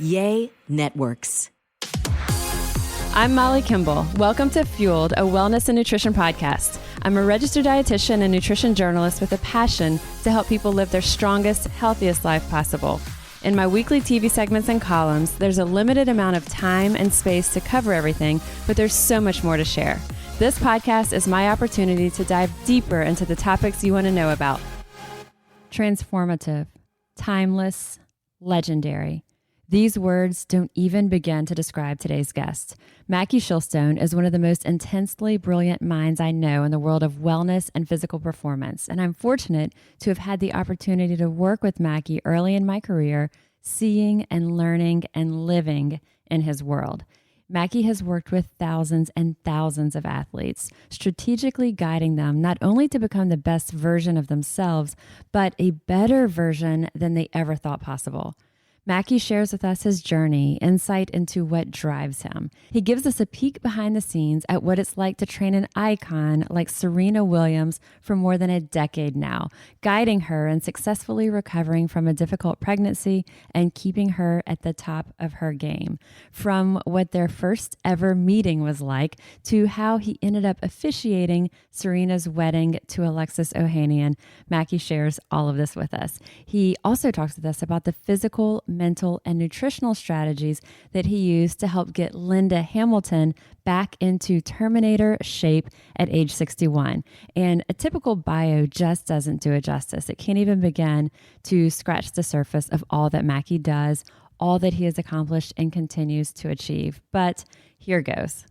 Yay Networks. I'm Molly Kimball. Welcome to Fueled, a wellness and nutrition podcast. I'm a registered dietitian and nutrition journalist with a passion to help people live their strongest, healthiest life possible. In my weekly TV segments and columns, there's a limited amount of time and space to cover everything, but there's so much more to share. This podcast is my opportunity to dive deeper into the topics you want to know about. Transformative, timeless, legendary. These words don't even begin to describe today's guest. Mackie Shilstone is one of the most intensely brilliant minds I know in the world of wellness and physical performance, and I'm fortunate to have had the opportunity to work with Mackie early in my career, seeing and learning and living in his world. Mackie has worked with thousands and thousands of athletes, strategically guiding them not only to become the best version of themselves, but a better version than they ever thought possible. Mackie shares with us his journey, insight into what drives him. He gives us a peek behind the scenes at what it's like to train an icon like Serena Williams for more than a decade now, guiding her and successfully recovering from a difficult pregnancy and keeping her at the top of her game. From what their first ever meeting was like to how he ended up officiating Serena's wedding to Alexis Ohanian, Mackie shares all of this with us. He also talks with us about the physical, mental, and nutritional strategies that he used to help get Linda Hamilton back into Terminator shape at age 61. And a typical bio just doesn't do it justice. It can't even begin to scratch the surface of all that Mackie does, all that he has accomplished and continues to achieve. But here goes.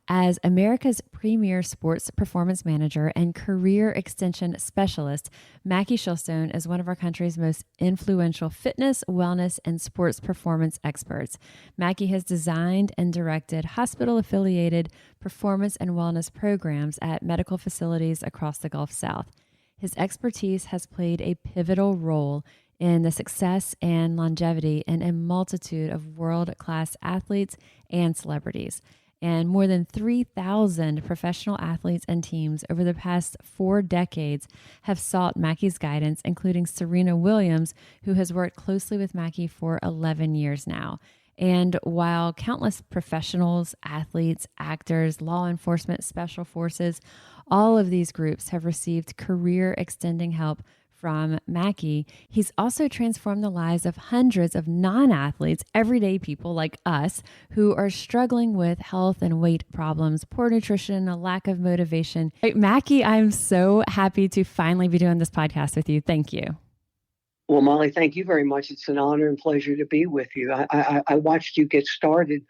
As America's premier sports performance manager and career extension specialist, Mackie Shilstone is one of our country's most influential fitness, wellness, and sports performance experts. Mackie has designed and directed hospital-affiliated performance and wellness programs at medical facilities across the Gulf South. His expertise has played a pivotal role in the success and longevity in a multitude of world-class athletes and celebrities. And more than 3,000 professional athletes and teams over the past 4 decades have sought Mackie's guidance, including Serena Williams, who has worked closely with Mackie for 11 years now. And while countless professionals, athletes, actors, law enforcement, special forces, all of these groups have received career-extending help from Mackie, he's also transformed the lives of hundreds of non-athletes, everyday people like us, who are struggling with health and weight problems, poor nutrition, a lack of motivation. Mackie, I'm so happy to finally be doing this podcast with you. Thank you. Well, Molly, thank you very much. It's an honor and pleasure to be with you. I watched you get started,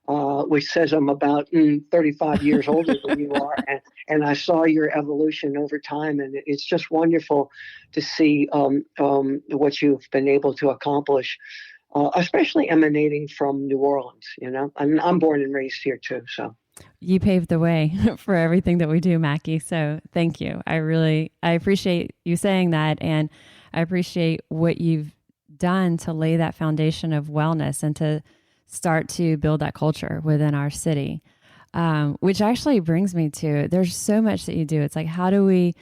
which says I'm about 35 years older than you are. And I saw your evolution over time. And it's just wonderful to see what you've been able to accomplish, especially emanating from New Orleans. You know, I'm born and raised here, too. So you paved the way for everything that we do, Mackie. So thank you. I appreciate you saying that. And I appreciate what you've done to lay that foundation of wellness and to start to build that culture within our city, which actually brings me to, there's so much that you do. It's like, how do we,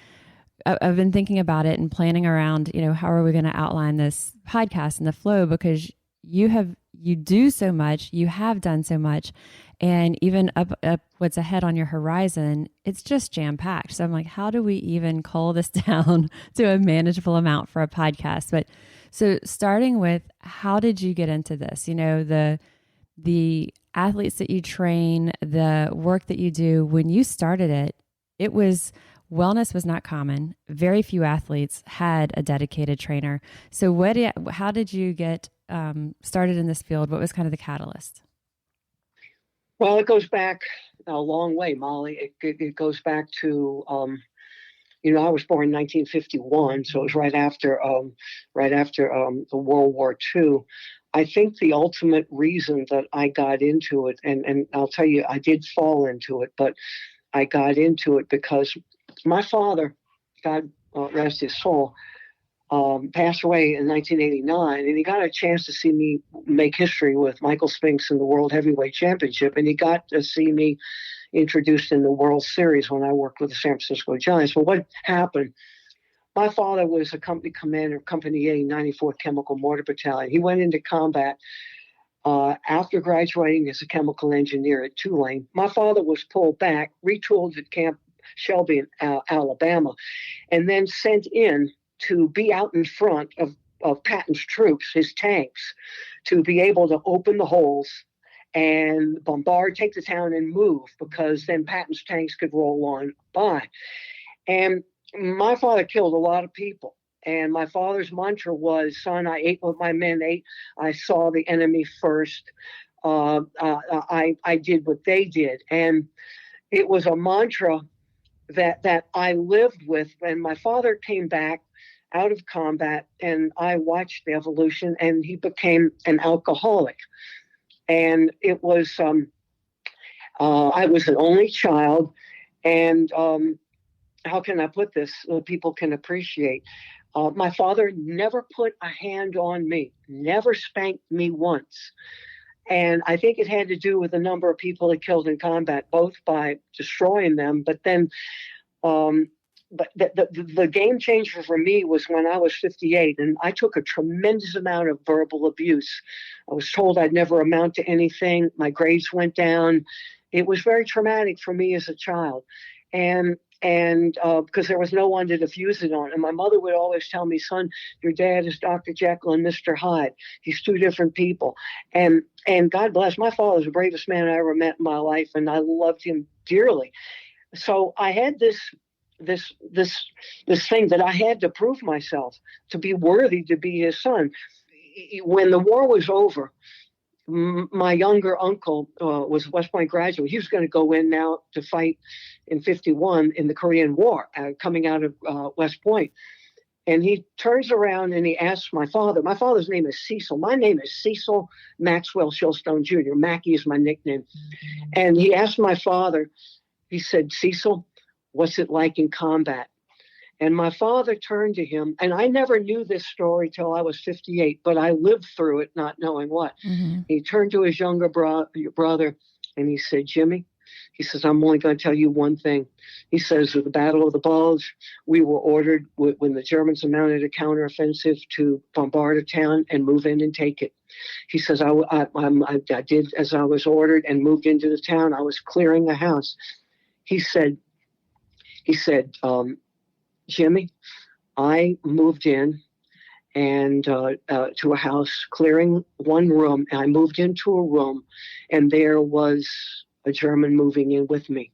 I've been thinking about it and planning around, how are we going to outline this podcast and the flow, because you do so much, you have done so much, and even up what's ahead on your horizon, it's just jam packed. So I'm like, how do we even cull this down to a manageable amount for a podcast? But so starting with, how did you get into this? The athletes that you train, the work that you do, when you started wellness was not common. Very few athletes had a dedicated trainer. So how did you get started in this field? What was kind of the catalyst? Well, it goes back a long way, Molly. It goes back to, I was born in 1951, so it was right after the World War II. I think the ultimate reason that I got into it, and I'll tell you, I did fall into it, but I got into it because my father, God rest his soul, passed away in 1989, and he got a chance to see me make history with Michael Spinks in the World Heavyweight Championship, and he got to see me introduced in the World Series when I worked with the San Francisco Giants. But what happened? My father was a company commander of Company A, 94th Chemical Mortar Battalion. He went into combat After graduating as a chemical engineer at Tulane, my father was pulled back, retooled at Camp Shelby in Alabama, and then sent in to be out in front of Patton's troops, his tanks, to be able to open the holes and bombard, take the town, and move, because then Patton's tanks could roll on by. And my father killed a lot of people. And my father's mantra was, son, I ate what my men ate. I saw the enemy first. I did what they did. And it was a mantra that I lived with. And my father came back out of combat, and I watched the evolution, and he became an alcoholic. And it was, I was an only child. And how can I put this so people can appreciate? My father never put a hand on me, never spanked me once. And I think it had to do with the number of people he killed in combat, both by destroying them, but then, but the game changer for me was when I was 58, and I took a tremendous amount of verbal abuse. I was told I'd never amount to anything. My grades went down. It was very traumatic for me as a child. And because there was no one to diffuse it on. And my mother would always tell me, son, your dad is Dr. Jekyll and Mr. Hyde. He's two different people. And God bless, my father was the bravest man I ever met in my life, and I loved him dearly. So I had this thing that I had to prove myself to be worthy to be his son. When the war was over, my younger uncle was a West Point graduate. He was going to go in now to fight in 51 in the Korean War, coming out of West Point. And he turns around and he asks my father's name is Cecil. My name is Cecil Maxwell Shilstone Jr. Mackie is my nickname. And he asked my father, he said, Cecil, what's it like in combat? And my father turned to him, and I never knew this story till I was 58, but I lived through it not knowing what. Mm-hmm. He turned to his younger brother, and he said, Jimmy, he says, I'm only going to tell you one thing. He says, at the Battle of the Bulge, we were ordered, when the Germans mounted a counteroffensive, to bombard a town and move in and take it. He says, I did as I was ordered and moved into the town. I was clearing the house. He said, Jimmy, I moved in and to a house, clearing one room, and I moved into a room, and there was a German moving in with me.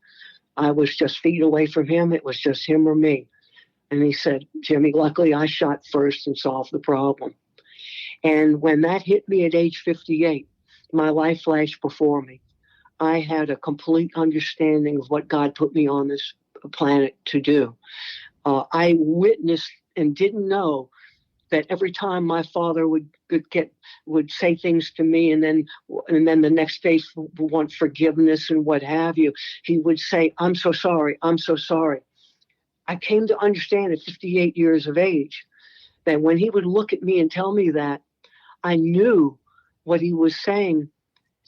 I was just feet away from him. It was just him or me. And he said, Jimmy, luckily I shot first and solved the problem. And when that hit me at age 58, my life flashed before me. I had a complete understanding of what God put me on this planet to do. I witnessed and didn't know that every time my father would say things to me, and then the next day would want forgiveness and what have you, he would say, I'm so sorry, I'm so sorry. I came to understand at 58 years of age that when he would look at me and tell me that, I knew what he was saying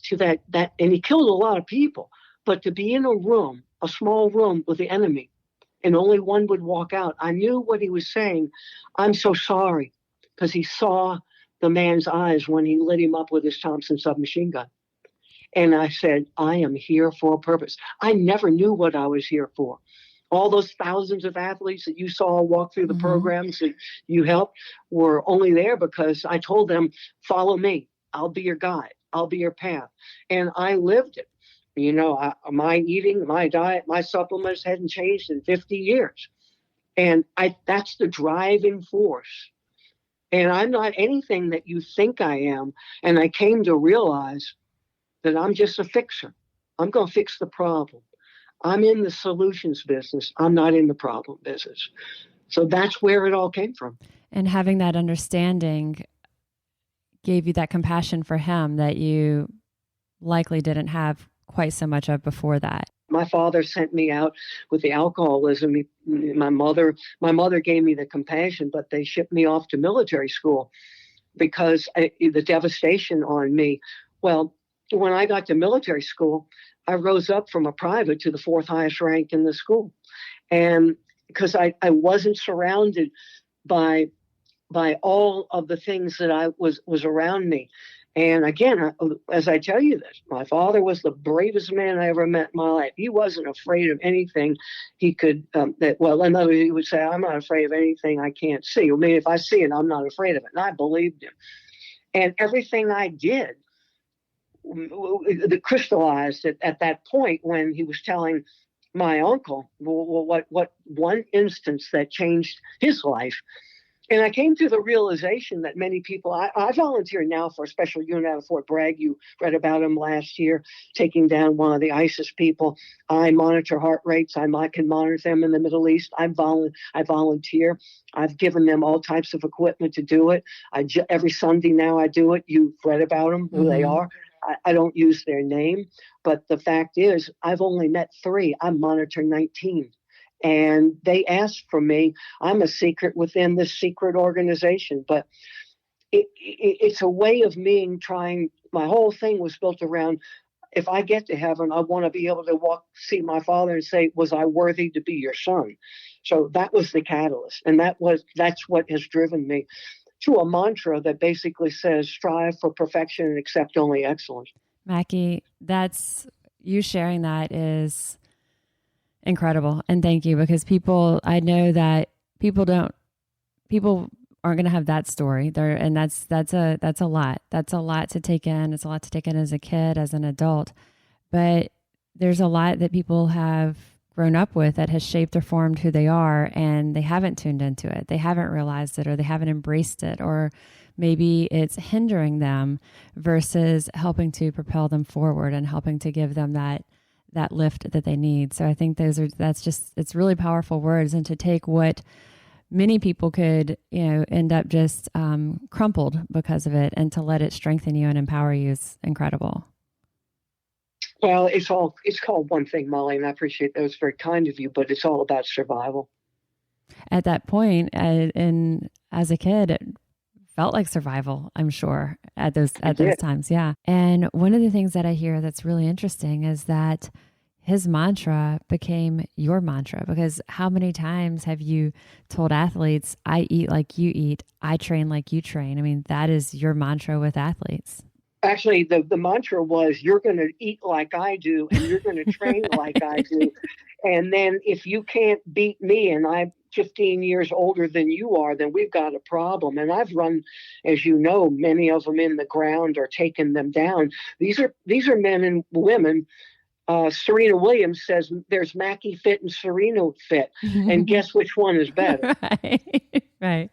to that, and he killed a lot of people, but to be in a room, a small room with the enemy, and only one would walk out. I knew what he was saying. I'm so sorry, because he saw the man's eyes when he lit him up with his Thompson submachine gun. And I said, I am here for a purpose. I never knew what I was here for. All those thousands of athletes that you saw walk through the programs that you helped were only there because I told them, follow me. I'll be your guide. I'll be your path. And I lived it. You know, my eating, my diet, my supplements hadn't changed in 50 years. And that's the driving force. And I'm not anything that you think I am. And I came to realize that I'm just a fixer. I'm going to fix the problem. I'm in the solutions business. I'm not in the problem business. So that's where it all came from. And having that understanding gave you that compassion for him that you likely didn't have quite so much of before that. My father sent me out with the alcoholism. My mother gave me the compassion, but they shipped me off to military school because the devastation on me. Well, when I got to military school, I rose up from a private to the fourth highest rank in the school. And because I wasn't surrounded by all of the things that was around me. And again, as I tell you this, my father was the bravest man I ever met in my life. He wasn't afraid of anything. He could, in other words, he would say, I'm not afraid of anything I can't see. I mean, if I see it, I'm not afraid of it. And I believed him. And everything I did crystallized at that point when he was telling my uncle what one instance that changed his life. And I came to the realization that many people, I volunteer now for a special unit out of Fort Bragg. You read about him last year, taking down one of the ISIS people. I monitor heart rates. I can monitor them in the Middle East. I volunteer. I've given them all types of equipment to do it. Every Sunday now I do it. You've read about them, who they are. I don't use their name. But the fact is, I've only met 3. I monitor 19. And they asked for me. I'm a secret within this secret organization, but it's a way of me trying. My whole thing was built around, if I get to heaven, I want to be able to see my father and say, was I worthy to be your son? So that was the catalyst. And that's what has driven me to a mantra that basically says, strive for perfection and accept only excellence. Mackie, you sharing that is incredible. And thank you, because I know that people aren't going to have that story there. And that's a lot. That's a lot to take in. It's a lot to take in as a kid, as an adult, but there's a lot that people have grown up with that has shaped or formed who they are, and they haven't tuned into it. They haven't realized it, or they haven't embraced it, or maybe it's hindering them versus helping to propel them forward and helping to give them that lift that they need. So I think it's really powerful words, and to take what many people could, end up just crumpled because of it, and to let it strengthen you and empower you is incredible. Well, it's called one thing, Molly, and I appreciate that. It's very kind of you, but it's all about survival. At that point, and as a kid, it felt like survival, I'm sure, at those times. Yeah. And one of the things that I hear that's really interesting is that his mantra became your mantra, because how many times have you told athletes, I eat like you eat, I train like you train? I mean, that is your mantra with athletes. Actually, the mantra was, you're going to eat like I do, and you're going to train like I do. And then if you can't beat me, and I'm 15 years older than you are, then we've got a problem. And I've run, as you know, many of them in the ground or taken them down. These are men and women. Serena Williams says there's Mackie fit and Serena fit. And guess which one is better? Right.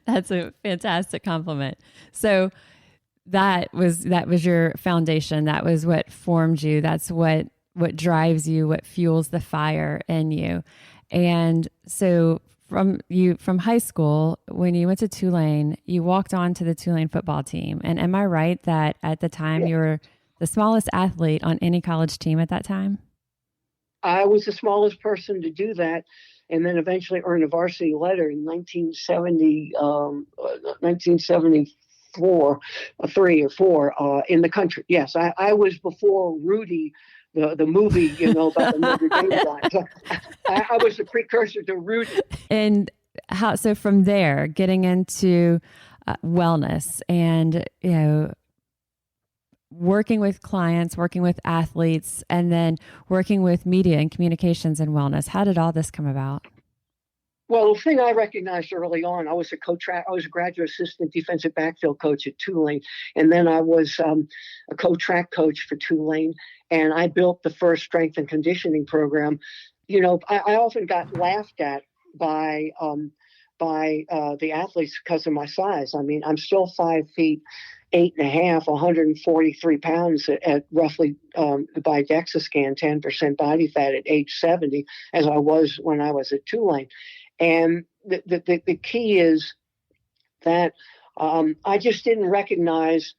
That's a fantastic compliment. So that was your foundation. That was what formed you. That's what drives you, what fuels the fire in you. And so from high school, when you went to Tulane, you walked on to the Tulane football team. And am I right that at the time you were the smallest athlete on any college team at that time? I was the smallest person to do that, and then eventually earned a varsity letter in 1974, 3 or 4 in the country. Yes, I was before Rudy, the movie, about the Notre Dame guys. I was the precursor to Rudy. And so from there, getting into wellness and, working with clients, working with athletes, and then working with media and communications and wellness. How did all this come about? Well, the thing I recognized early on, I was a graduate assistant defensive backfield coach at Tulane, and then I was a co-track coach for Tulane, and I built the first strength and conditioning program. I often got laughed at by the athletes because of my size. I mean, I'm still 5'8.5", 143 pounds at roughly, by DEXA scan, 10% body fat at age 70, as I was when I was at Tulane. And the key is that I just didn't recognize,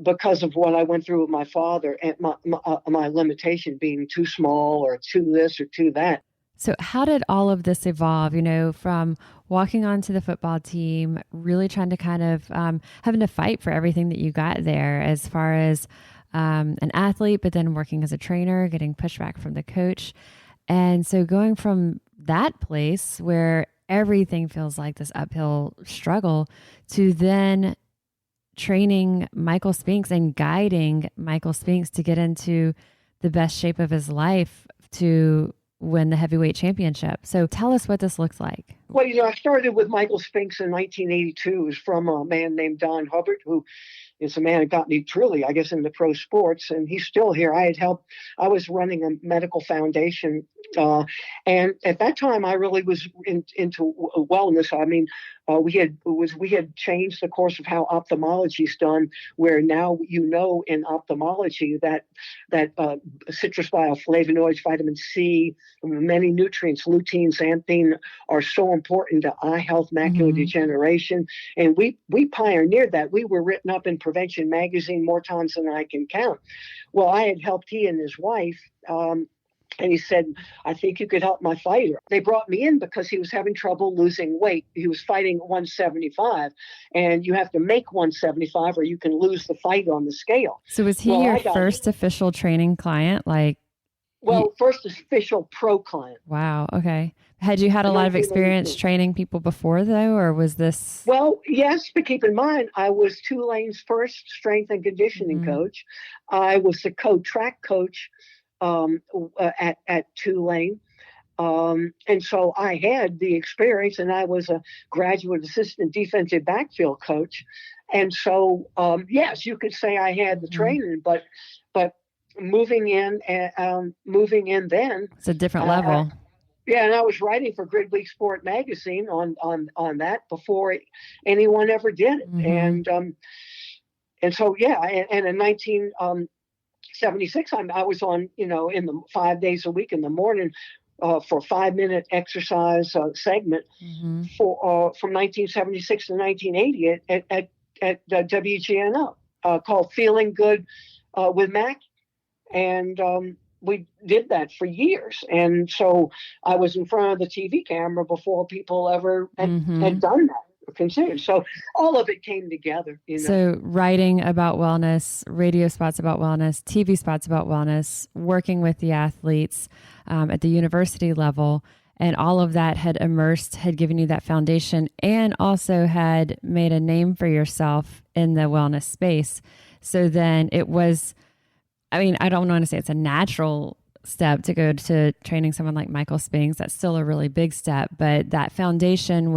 because of what I went through with my father, and my limitation being too small or too this or too that. So how did all of this evolve, from walking onto the football team, really trying to kind of having to fight for everything that you got there as far as an athlete, but then working as a trainer, getting pushback from the coach. And so going from that place where everything feels like this uphill struggle to then training Michael Spinks and guiding Michael Spinks to get into the best shape of his life to win the heavyweight championship. So tell us what this looks like. Well, I started with Michael Spinks in 1982. It was from a man named Don Hubbard, who is a man that got me truly, I guess, into pro sports. And he's still here. I was running a medical foundation. And at that time, I really was into wellness. I mean, we had changed the course of how ophthalmology is done, where now in ophthalmology that citrus bioflavonoids, vitamin C, many nutrients, lutein, xanthine, are so important to eye health, macular degeneration, and we pioneered that. We were written up in Prevention magazine more times than I can count. Well, I had helped he and his wife. And he said, I think you could help my fighter. They brought me in because he was having trouble losing weight. He was fighting 175, and you have to make 175 or you can lose the fight on the scale. So was he your first official training client? First official pro client. Wow. Okay. Had you had a lot of experience training people before, though, or was this? Well, yes, but keep in mind, I was Tulane's first strength and conditioning coach. I was the track coach at Tulane. And so I had the experience, and I was a graduate assistant defensive backfield coach. And so, yes, you could say I had the training, but moving in then. It's a different level. And I was writing for Gridley Sport magazine on that before anyone ever did it. And so, yeah, and in 1976, I was on, in the 5 days a week in the morning for a 5-minute exercise segment from 1976 to 1980 at WGNO called Feeling Good with Mackie. And we did that for years. And so I was in front of the TV camera before people ever had done that. Considered. So all of it came together. So writing about wellness, radio spots about wellness, TV spots about wellness, working with the athletes at the university level, and all of that had given you that foundation, and also had made a name for yourself in the wellness space. So then it was, I don't want to say it's a natural step to go to training someone like Michael Spinks. That's still a really big step, but that foundation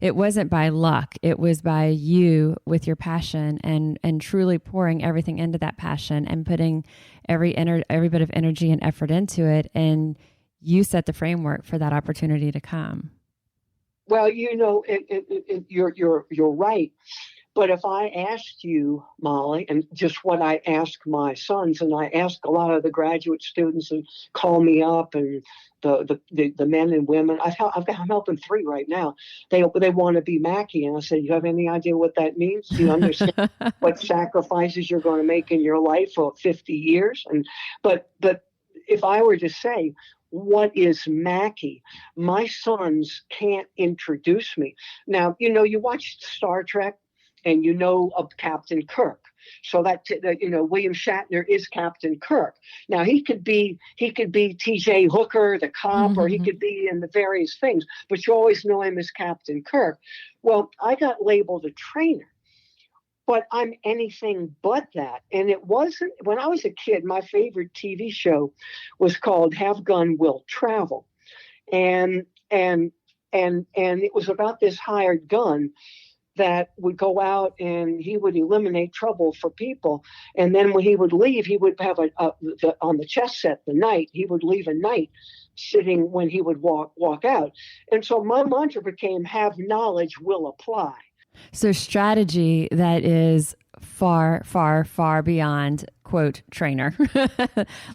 it wasn't by luck. It was by you with your passion and truly pouring everything into that passion and putting every bit of energy and effort into it. And you set the framework for that opportunity to come. Well, you're right. But if I asked you, Molly, and just what I ask my sons, and I ask a lot of the graduate students who call me up, and the men and women, I'm helping 3 right now. They want to be Mackie, and I said, you have any idea what that means? Do you understand what sacrifices you're going to make in your life for 50 years? But if I were to say, what is Mackie? My sons can't introduce me. Now, you watch Star Trek, and of Captain Kirk. So that William Shatner is Captain Kirk. Now he could be T.J. Hooker, the cop, or he could be in the various things, but you always know him as Captain Kirk. Well, I got labeled a trainer, but I'm anything but that. And it wasn't, when I was a kid, my favorite TV show was called Have Gun Will Travel. And it was about this hired gun that would go out and he would eliminate trouble for people. And then when he would leave, he would have on the chess set the knight. He would leave a knight sitting when he would walk out. And so my mantra became, have knowledge, will apply. So strategy that is far, far, far beyond, quote, trainer,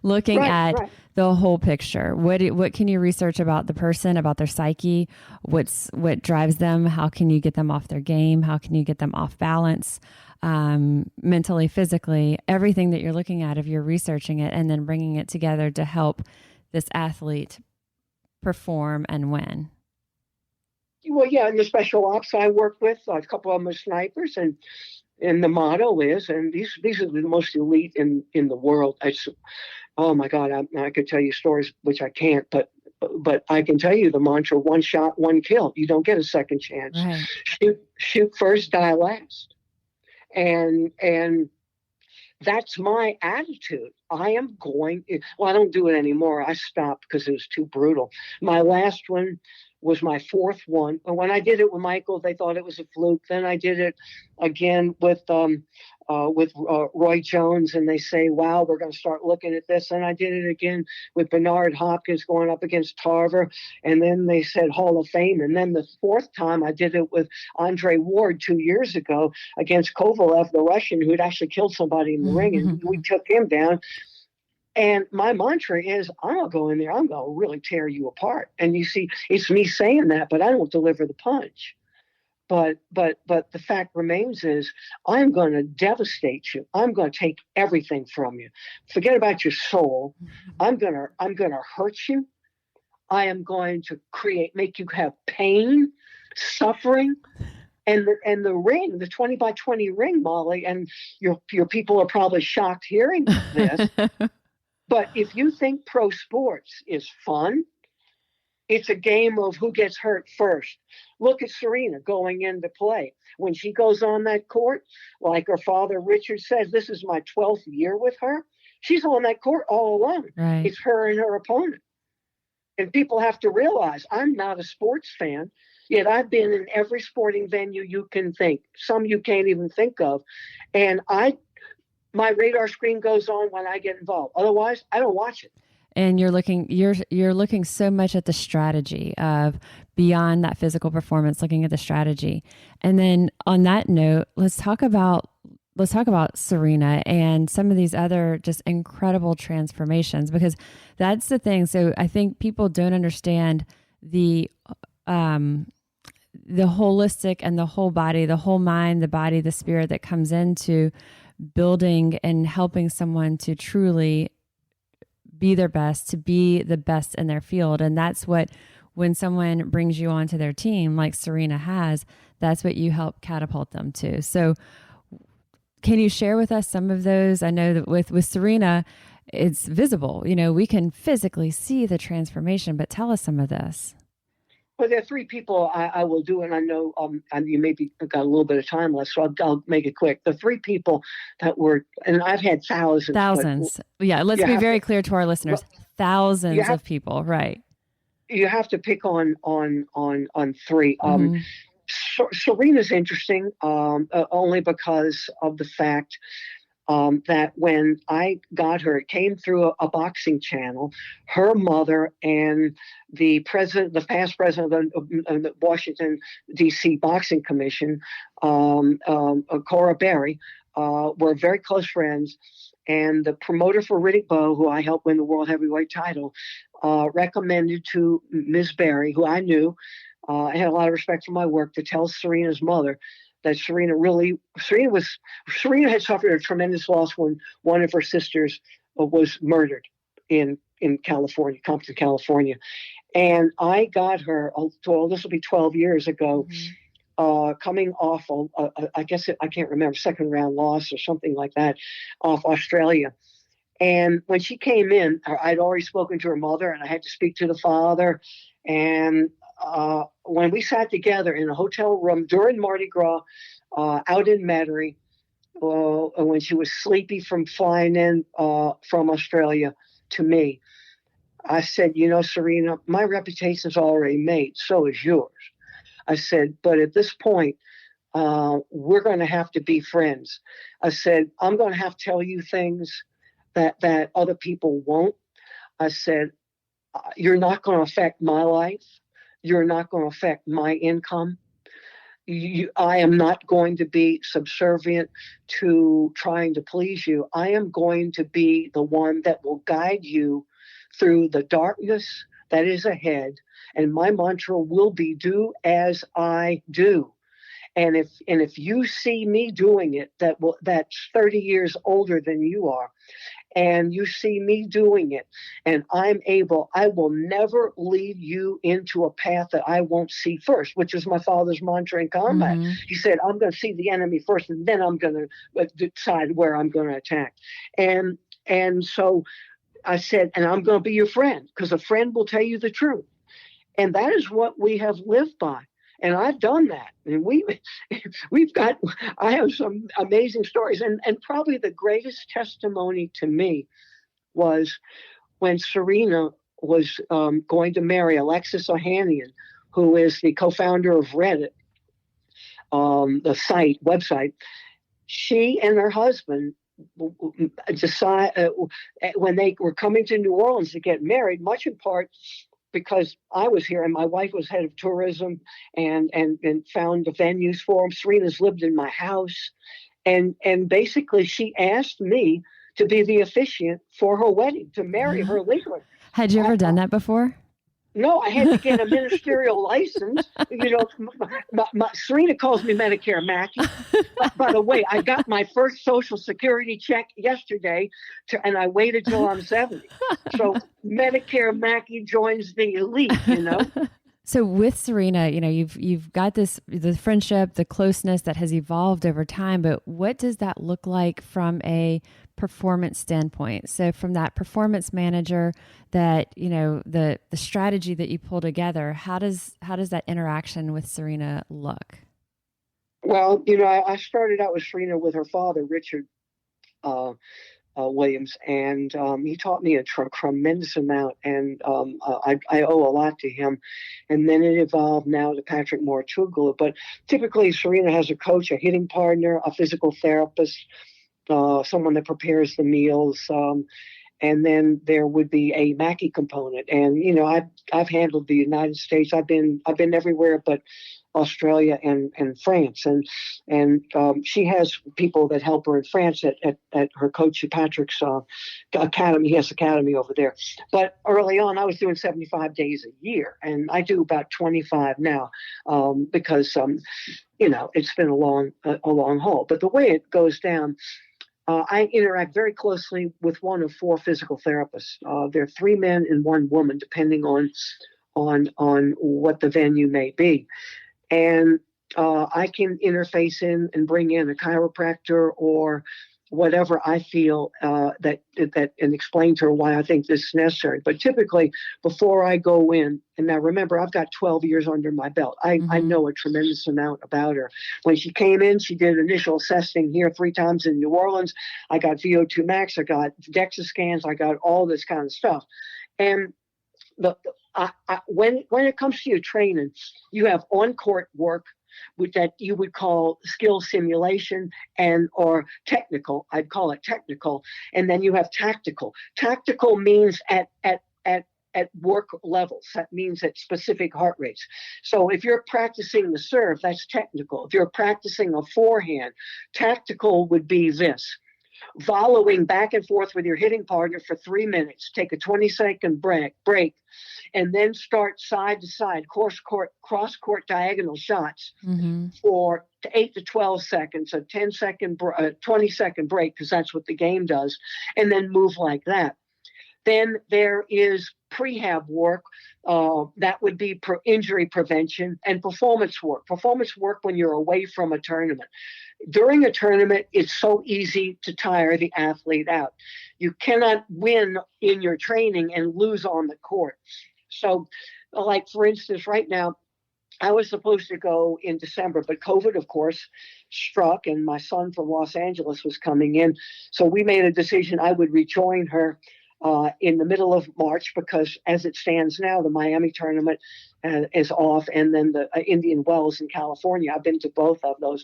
looking at the whole picture. What can you research about the person, about their psyche? What drives them? How can you get them off their game? How can you get them off balance, mentally, physically? Everything that you're looking at, if you're researching it and then bringing it together to help this athlete perform and win. Well, yeah, and the special ops I work with, a couple of them are snipers, and the motto is, and these are the most elite in the world. Oh my God, I could tell you stories, which I can't, but I can tell you the mantra: 1 shot, 1 kill. You don't get a second chance. Right. Shoot first, die last. And that's my attitude. I am going, well, I don't do it anymore. I stopped because it was too brutal. My last one was my fourth one. And when I did it with Michael, they thought it was a fluke. Then I did it again with Roy Jones, and they say, wow, we're going to start looking at this. And I did it again with Bernard Hopkins going up against Tarver. And then they said Hall of Fame. And then the fourth time I did it with Andre Ward 2 years ago against Kovalev, the Russian, who had actually killed somebody in the ring. And we took him down. And my mantra is, I'm going to go in there, I'm going to really tear you apart. And you see, it's me saying that, but I don't deliver the punch. But the fact remains is, I'm going to devastate you. I'm going to take everything from you. Forget about your soul. I'm going to hurt you. I am going to make you have pain, suffering. And the ring, the 20 by 20 ring, Molly, and your people are probably shocked hearing this. But if you think pro sports is fun, it's a game of who gets hurt first. Look at Serena going into play. When she goes on that court, like her father Richard says, this is my 12th year with her. She's on that court all alone. Right. It's her and her opponent. And people have to realize I'm not a sports fan, yet I've been in every sporting venue you can think. Some you can't even think of. And my radar screen goes on when I get involved. Otherwise, I don't watch it. And you're looking so much at the strategy of beyond that physical performance, looking at the strategy. And then on that note, let's talk about Serena and some of these other just incredible transformations, because that's the thing. So I think people don't understand the holistic and the whole body, the whole mind, the body, the spirit that comes into building and helping someone to truly be their best, to be the best in their field. And that's what, when someone brings you onto their team, like Serena has, that's what you help catapult them to. So can you share with us some of those? I know that with Serena, it's visible, we can physically see the transformation, but tell us some of this. Well, there are three people I will do, and I know and you maybe got a little bit of time left, so I'll make it quick. The three people that were, and I've had thousands. Yeah, let's be very clear to our listeners. Thousands of people, right? You have to pick on three. Serena's interesting, only because of the fact that when I got her, it came through a boxing channel. Her mother and the past president of the Washington, D.C. Boxing Commission, Cora Berry, were very close friends. And the promoter for Riddick Bowe, who I helped win the world heavyweight title, recommended to Ms. Berry, who I knew, I had a lot of respect for my work, to tell Serena's mother that Serena had suffered a tremendous loss when one of her sisters was murdered in California, Compton, California. And I got her, this will be 12 years ago, coming off, I can't remember, second round loss or something like that, off Australia. And when she came in, I'd already spoken to her mother, and I had to speak to the father. And when we sat together in a hotel room during Mardi Gras out in Metairie, when she was sleepy from flying in from Australia to me, I said, Serena, my reputation's already made. So is yours. I said, but at this point, we're going to have to be friends. I said, I'm going to have to tell you things that other people won't. I said, you're not going to affect my life. You're not going to affect my income. I am not going to be subservient to trying to please you. I am going to be the one that will guide you through the darkness that is ahead. And my mantra will be, do as I do. And if you see me doing it, that's 30 years older than you are, and you see me doing it, and I will never lead you into a path that I won't see first, which is my father's mantra in combat. Mm-hmm. He said, I'm going to see the enemy first, and then I'm going to decide where I'm going to attack. And so I said, and I'm going to be your friend, because a friend will tell you the truth. And that is what we have lived by. And I've done that. And I have some amazing stories. And probably the greatest testimony to me was when Serena was going to marry Alexis Ohanian, who is the co-founder of Reddit, the website. She and her husband decide when they were coming to New Orleans to get married, much in part because I was here and my wife was head of tourism and found the venues for them. Serena's lived in my house, and basically she asked me to be the officiant for her wedding, to marry her legally. Had you ever done that before? No, I had to get a ministerial license. Serena calls me Medicare Mackie. By the way, I got my first Social Security check yesterday, and I waited till I'm 70. So Medicare Mackie joins the elite, So with Serena, you've got the friendship, the closeness that has evolved over time, but what does that look like from a performance standpoint? So from that performance manager that, the strategy that you pull together, how does that interaction with Serena look? Well, I started out with Serena with her father, Richard Williams, and he taught me a tremendous amount, and I owe a lot to him. And then it evolved now to Patrick Moore-Tuglu. But typically, Serena has a coach, a hitting partner, a physical therapist, someone that prepares the meals, and then there would be a Mackie component. And I've handled the United States. I've been everywhere but Australia and France, and she has people that help her in France at her coach Patrick's academy. He has academy over there. But early on, I was doing 75 days a year, and I do about 25 now because it's been a long haul. But the way it goes down, I interact very closely with one of 4 physical therapists. There are 3 men and 1 woman, depending on what the venue may be. And I can interface in and bring in a chiropractor or whatever I feel that and explain to her why I think this is necessary. But typically, before I go in, and now remember, I've got 12 years under my belt. I know a tremendous amount about her. When she came in, she did initial assessing here 3 times in New Orleans. I got VO2 max, I got DEXA scans, I got all this kind of stuff. And when it comes to your training, you have on-court work that you would call skill simulation or technical. I'd call it technical. And then you have tactical. Tactical means at work levels. That means at specific heart rates. So if you're practicing the serve, that's technical. If you're practicing a forehand, tactical would be this. Volleying back and forth with your hitting partner for 3 minutes, take a 20-second break, and then start side to side, cross court diagonal shots for 8 to 12 seconds, a 20-second break, because that's what the game does, and then move like that. Then there is prehab work. That would be injury prevention and performance work. Performance work when you're away from a tournament. During a tournament, it's so easy to tire the athlete out. You cannot win in your training and lose on the court. So, like, for instance, right now, I was supposed to go in December, but COVID, of course, struck, and my son from Los Angeles was coming in. So we made a decision I would rejoin her in the middle of March, because as it stands now, the Miami tournament is off, and then the Indian Wells in California, I've been to both of those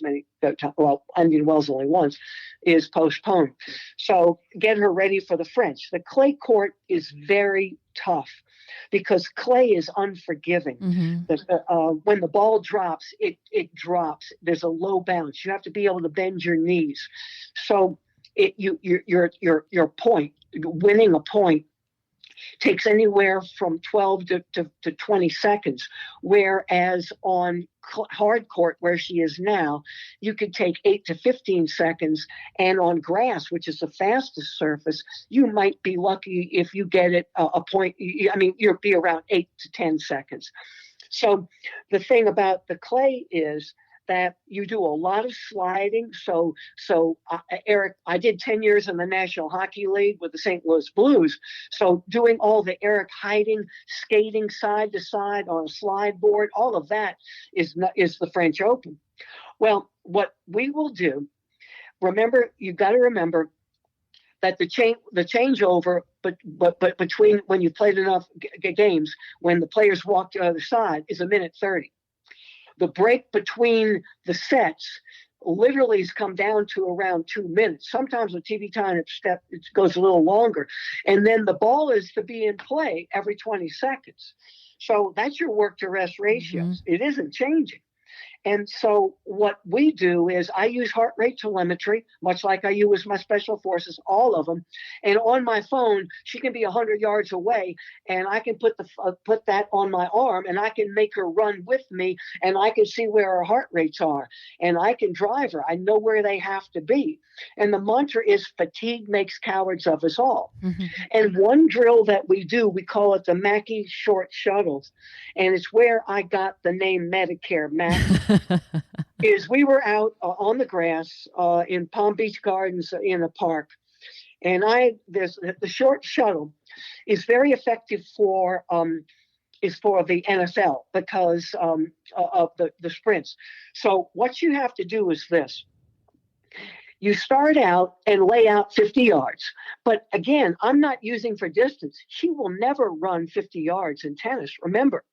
Indian Wells only once, is postponed. So get her ready for the French. The clay court is very tough because clay is unforgiving. When the ball drops, it drops. There's a low bounce. You have to be able to bend your knees. So your point, winning a point, takes anywhere from 12 to 20 seconds, whereas on hard court, where she is now, you could take 8 to 15 seconds, and on grass, which is the fastest surface, you might be lucky if you get it a point. I mean, you'll be around 8 to 10 seconds. So the thing about the clay is that you do a lot of sliding. So Eric, I did 10 years in the National Hockey League with the St. Louis Blues. So doing all the Eric hiding, skating side to side on a slide board, all of that is the French Open. Well, what we will do, you've got to remember that the changeover, but between when you've played enough games, when the players walk to the other side, is 1:30. The break between the sets literally has come down to around 2 minutes. Sometimes with TV time, it goes a little longer. And then the ball is to be in play every 20 seconds. So that's your work to rest ratios. It isn't changing. And so what we do is I use heart rate telemetry, much like I use my special forces, all of them. And on my phone, she can be 100 yards away, and I can put that on my arm, and I can make her run with me, and I can see where her heart rates are, and I can drive her. I know where they have to be. And the mantra is fatigue makes cowards of us all. Mm-hmm. And one drill that we do, we call it the Mackie short shuttles. And it's where I got the name Medicare Mackie. Is we were out on the grass in Palm Beach Gardens in a park. And the short shuttle is very effective for the NFL because of the sprints. So what you have to do is this. You start out and lay out 50 yards. But again, I'm not using for distance. She will never run 50 yards in tennis. Remember,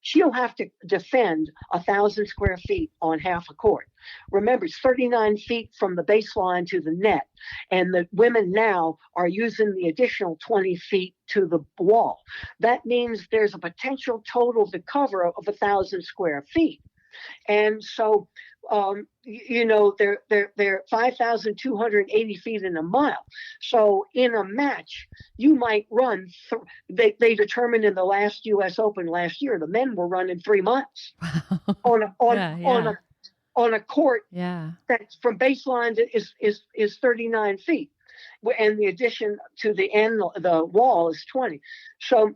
she'll have to defend 1,000 square feet on half a court. Remember, it's 39 feet from the baseline to the net. And the women now are using the additional 20 feet to the wall. That means there's a potential total to cover of 1,000 square feet. And so, they're 5,280 feet in a mile. So in a match, you might run. They determined in the last U.S. Open last year, the men were running 3 months on a court that's from baseline is 39 feet, and the addition to the wall is 20. So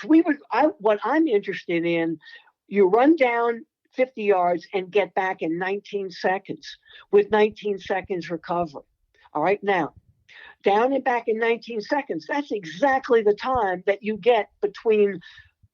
what I'm interested in, you run down 50 yards and get back in 19 seconds with 19 seconds recovery. All right. Now, down and back in 19 seconds, that's exactly the time that you get between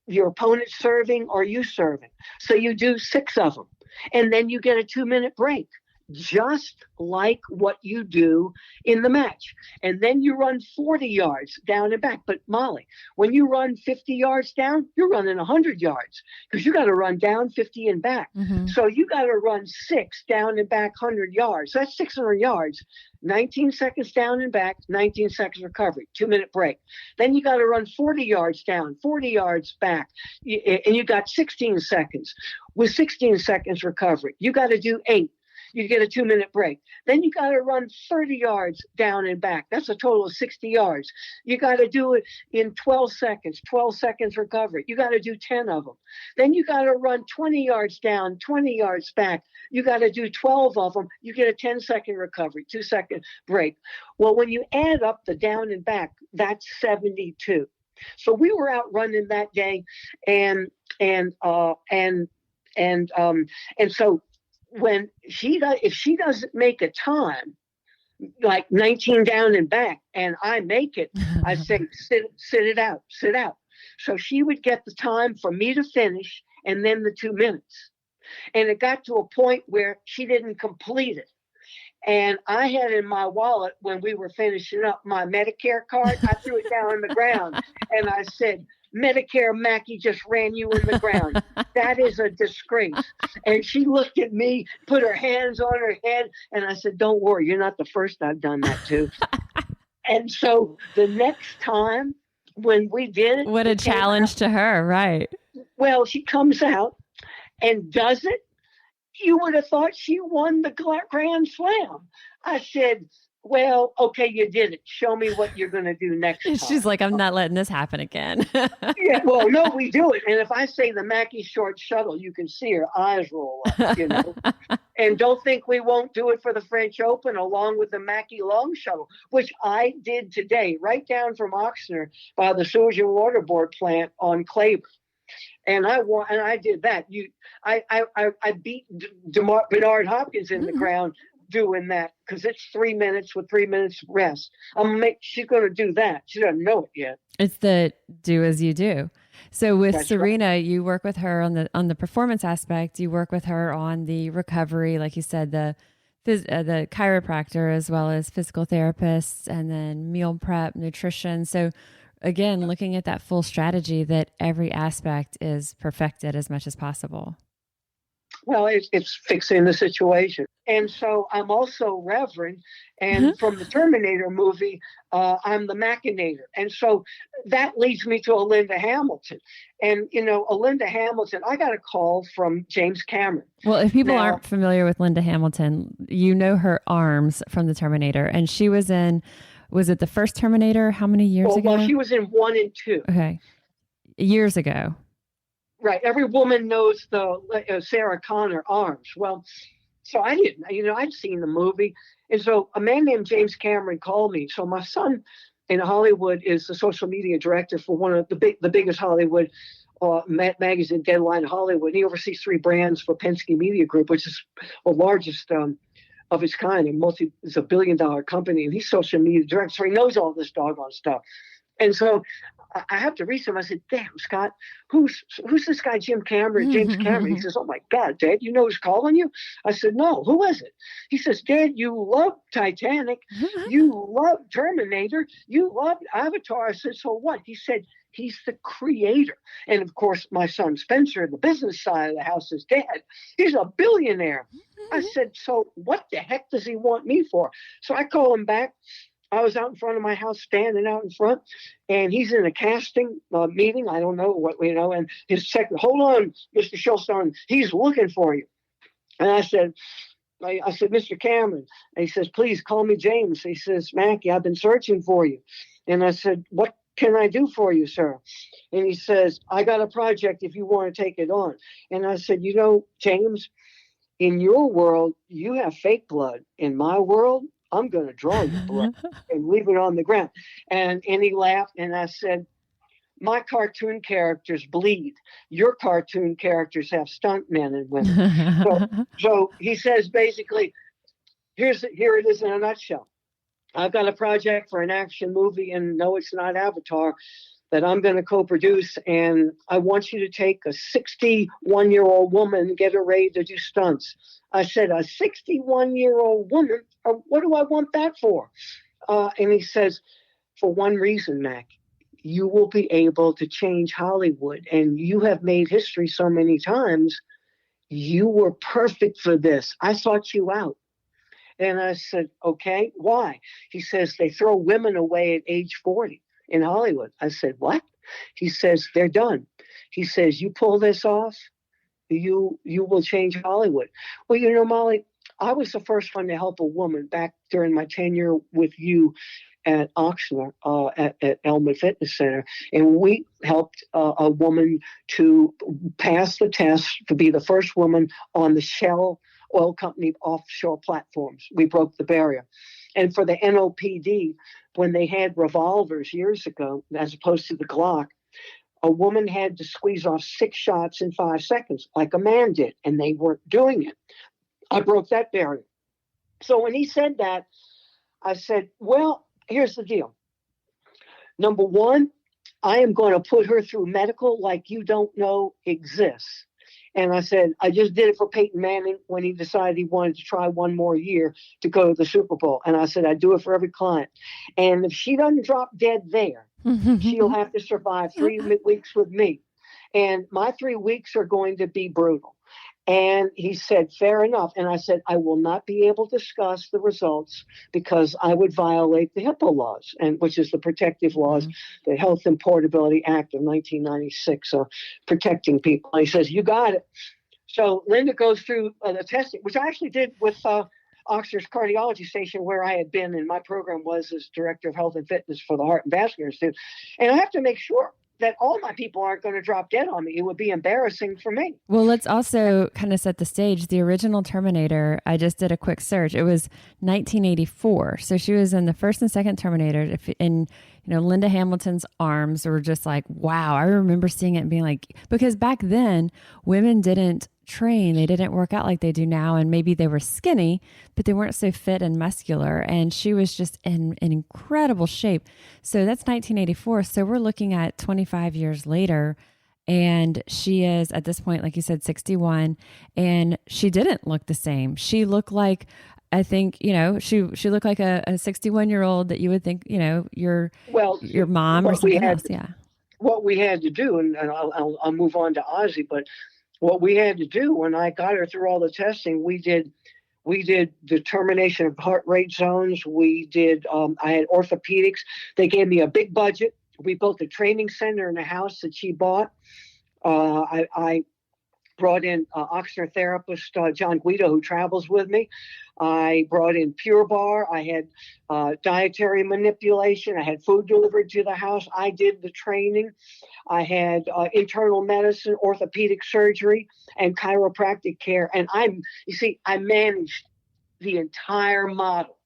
your opponent serving or you serving. So you do 6 of them, and then you get a 2-minute break, just like what you do in the match. And then you run 40 yards down and back. But Molly, when you run 50 yards down, you're running 100 yards because you got to run down 50 and back. Mm-hmm. So you got to run 6 down and back 100 yards. So that's 600 yards, 19 seconds down and back, 19 seconds recovery, 2-minute break. Then you got to run 40 yards down, 40 yards back, and you got 16 seconds. With 16 seconds recovery, you got to do 8. You get a 2-minute break. Then you got to run 30 yards down and back. That's a total of 60 yards. You got to do it in 12 seconds recovery. You got to do 10 of them. Then you got to run 20 yards down, 20 yards back. You got to do 12 of them. You get a 10-second recovery, 2-second break. Well, when you add up the down and back, that's 72. So we were out running that day, and so when if she doesn't make a time, like 19 down and back, and I make it, I say, sit it out. So she would get the time for me to finish and then the 2 minutes. And it got to a point where she didn't complete it. And I had in my wallet, when we were finishing up, my Medicare card. I threw it down on the ground and I said, Medicare Mackie just ran you in the ground. That is a disgrace. And she looked at me, put her hands on her head, and I said, don't worry, you're not the first I've done that to. And so the next time when we did it. What a challenge to her, right? Well, she comes out and does it. You would have thought she won the Grand Slam. I said, well, okay, you did it. Show me what you're going to do next time. She's like, I'm not letting this happen again. Yeah, well, no, we do it. And if I say the Mackie short shuttle, you can see her eyes roll up, And don't think we won't do it for the French Open along with the Mackie long shuttle, which I did today, right down from Oxnard by the Sewage and Water Board plant on Claver. And I did that. I beat Bernard Hopkins in the ground doing that, because it's 3 minutes with 3 minutes rest. She's going to do that. She doesn't know it yet. It's the do as you do. So with That's Serena, right. you work with her on the performance aspect. You work with her on the recovery, like you said, the chiropractor, as well as physical therapists, and then meal prep, nutrition. So again, looking at that full strategy that every aspect is perfected as much as possible. Well, it's fixing the situation. And so I'm also Reverend. And from the Terminator movie, I'm the Machinator. And so that leads me to Olinda Hamilton. And, Olinda Hamilton, I got a call from James Cameron. Well, if people aren't familiar with Linda Hamilton, you know her arms from the Terminator. And she was in, was it the first Terminator? How many years ago? Well, she was in 1 and 2. Okay. Years ago. Right. Every woman knows the Sarah Connor arms. Well, so I didn't, I'd seen the movie. And so a man named James Cameron called me. So my son in Hollywood is the social media director for one of the biggest Hollywood magazine, Deadline Hollywood. He oversees 3 brands for Penske Media Group, which is the largest of its kind. It's a $1 billion company, and he's social media director. So he knows all this doggone stuff. And so I have to reach him. I said, damn, Scott, who's this guy, James Cameron? He says, oh, my God, Dad, you know who's calling you? I said, no, who is it? He says, Dad, you love Titanic. You love Terminator. You love Avatar. I said, so what? He said, he's the creator. And, of course, my son Spencer, the business side of the house, is Dad. He's a billionaire. I said, so what the heck does he want me for? So I call him back. I was out in front of my house, standing out in front, and he's in a casting meeting. I don't know what, and his secretary, hold on, Mr. Shilstone, he's looking for you. And I said, Mr. Cameron. And he says, please call me James. He says, Mackie, I've been searching for you. And I said, what can I do for you, sir? And he says, I got a project if you want to take it on. And I said, James, in your world, you have fake blood. In my world, I'm going to draw your blood and leave it on the ground. And he laughed, and I said, my cartoon characters bleed. Your cartoon characters have stunt men and women. So he says, basically, here it is in a nutshell. I've got a project for an action movie, and no, it's not Avatar, that I'm going to co-produce, and I want you to take a 61-year-old woman and get her ready to do stunts. I said, a 61-year-old woman? What do I want that for? And he says, for one reason, Mac, you will be able to change Hollywood, and you have made history so many times. You were perfect for this. I sought you out. And I said, okay, why? He says, they throw women away at age 40 in Hollywood. I said, what? He says, they're done. He says, you pull this off, you will change Hollywood. Well, Molly, I was the first one to help a woman back during my tenure with you at Oxnard, at Elmwood Fitness Center. And we helped a woman to pass the test to be the first woman on the Shell Oil Company offshore platforms. We broke the barrier. And for the NOPD, when they had revolvers years ago, as opposed to the Glock, a woman had to squeeze off 6 shots in 5 seconds, like a man did, and they weren't doing it. I broke that barrier. So when he said that, I said, well, here's the deal. Number one, I am going to put her through medical like you don't know exists. And I said, I just did it for Peyton Manning when he decided he wanted to try one more year to go to the Super Bowl. And I said, I do it for every client. And if she doesn't drop dead there, she'll have to survive 3 weeks with me. And my 3 weeks are going to be brutal. And he said, fair enough. And I said, I will not be able to discuss the results because I would violate the HIPAA laws, which is the protective laws, the Health and Portability Act of 1996, protecting people. And he says, you got it. So Linda goes through the testing, which I actually did with Oxford's cardiology station, where I had been, and my program was as director of health and fitness for the Heart and Vascular Institute. And I have to make sure that all my people aren't going to drop dead on me. It would be embarrassing for me. Well, let's also kind of set the stage. The original Terminator, I just did a quick search. It was 1984. So she was in the first and second Terminator. And Linda Hamilton's arms were just like, wow. I remember seeing it and being like, because back then women didn't train, they didn't work out like they do now. And maybe they were skinny, but they weren't so fit and muscular. And she was just in incredible shape. So that's 1984. So we're looking at 25 years later. And she is at this point, like you said, 61, and she didn't look the same. She looked like, I think, she looked like a 61-year-old that you would think, your mom or something else. Yeah. What we had to do, and I'll move on to Ozzy, but what we had to do when I got her through all the testing, we did determination of heart rate zones. We did, I had orthopedics. They gave me a big budget. We built a training center in a house that she bought. I brought in Oxner therapist John Guido, who travels with me. I brought in Pure Bar. I had dietary manipulation. I had food delivered to the house. I did the training. I had internal medicine, orthopedic surgery, and chiropractic care. And I managed the entire model.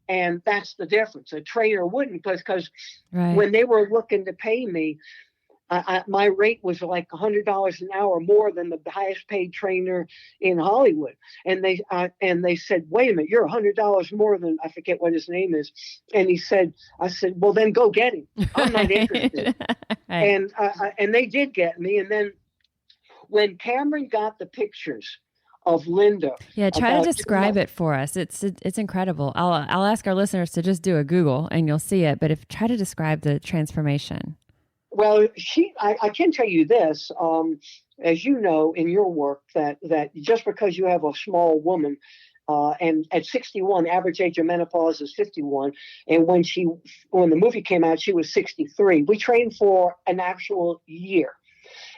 And that's the difference. A trainer wouldn't, because right. When they were looking to pay me, my rate was like $100 an hour more than the highest paid trainer in Hollywood. And they said, wait a minute, you're $100 more than, I forget what his name is. And I said, well, then go get him. I'm not interested. Right. And they did get me. And then when Cameron got the pictures of Linda. Yeah, try to describe it for us. It's incredible. I'll ask our listeners to just do a Google and you'll see it. But try to describe the transformation. Well, I can tell you this, as you know in your work, that just because you have a small woman, and at 61, average age of menopause is 51, and when the movie came out, she was 63. We trained for an actual year.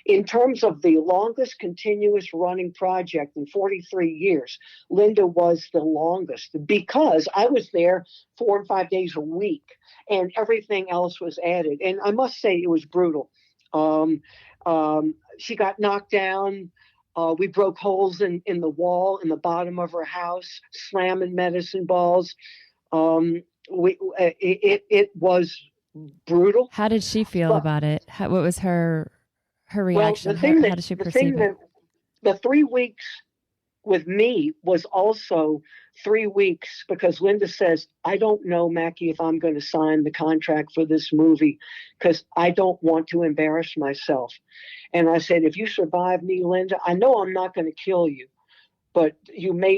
In terms of the longest continuous running project in 43 years, Linda was the longest because I was there 4 and 5 days a week and everything else was added. And I must say it was brutal. She got knocked down. We broke holes in the wall in the bottom of her house, slamming medicine balls. It was brutal. How did she feel about it? What was her reaction? How did she perceive it? The 3 weeks with me was also 3 weeks because Linda says, I don't know, Mackie, if I'm going to sign the contract for this movie because I don't want to embarrass myself. And I said, if you survive me, Linda, I know I'm not going to kill you, but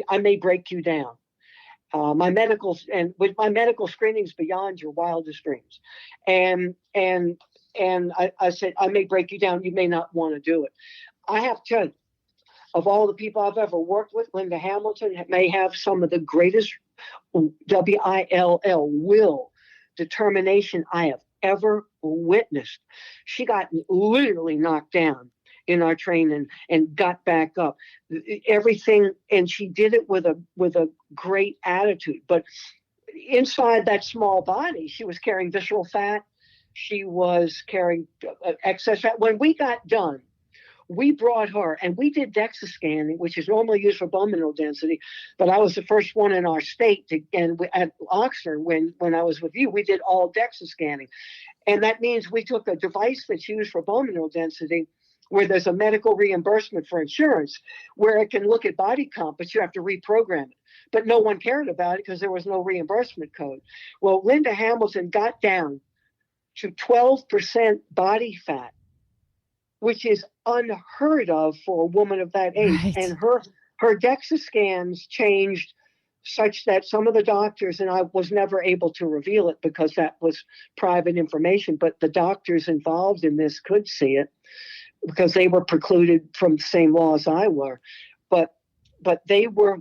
I may break you down. My medical screenings beyond your wildest dreams. And I said, I may break you down. You may not want to do it. I have to tell you, of all the people I've ever worked with, Linda Hamilton may have some of the greatest will, determination I have ever witnessed. She got literally knocked down in our training and got back up. Everything, and she did it with a great attitude. But inside that small body, she was carrying visceral fat. She was carrying excess fat. When we got done, we brought her, and we did DEXA scanning, which is normally used for bone mineral density, but I was the first one in our state at Oxford when I was with you, we did all DEXA scanning. And that means we took a device that's used for bone mineral density where there's a medical reimbursement for insurance, where it can look at body comp, but you have to reprogram it. But no one cared about it because there was no reimbursement code. Well, Linda Hamilton got down to 12% body fat, which is unheard of for a woman of that age. Right. And her DEXA scans changed such that some of the doctors, and I was never able to reveal it because that was private information, but the doctors involved in this could see it because they were precluded from the same law as I were. But they were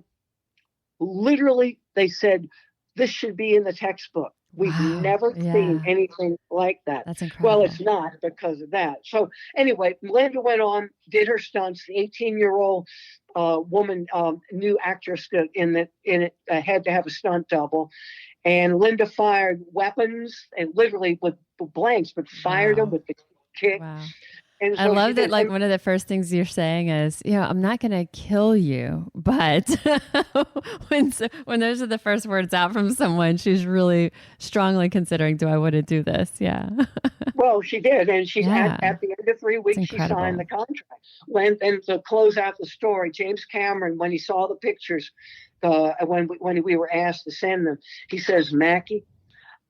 literally, they said, this should be in the textbook. We've never seen anything like that. That's incredible. Well, it's not because of that. So anyway, Linda went on, did her stunts. The 18-year-old woman, new actress in it, had to have a stunt double. And Linda fired weapons and literally with blanks, but fired them with the kick. Wow. And I so she love that, did. like, one of the first things you're saying is, I'm not going to kill you, but when those are the first words out from someone, she's really strongly considering, do I want to do this? Yeah. Well, she did, and she's Yeah. at the end of 3 weeks, she signed the contract. And to close out the story, James Cameron, when he saw the pictures, when we were asked to send them, he says, "Mackie,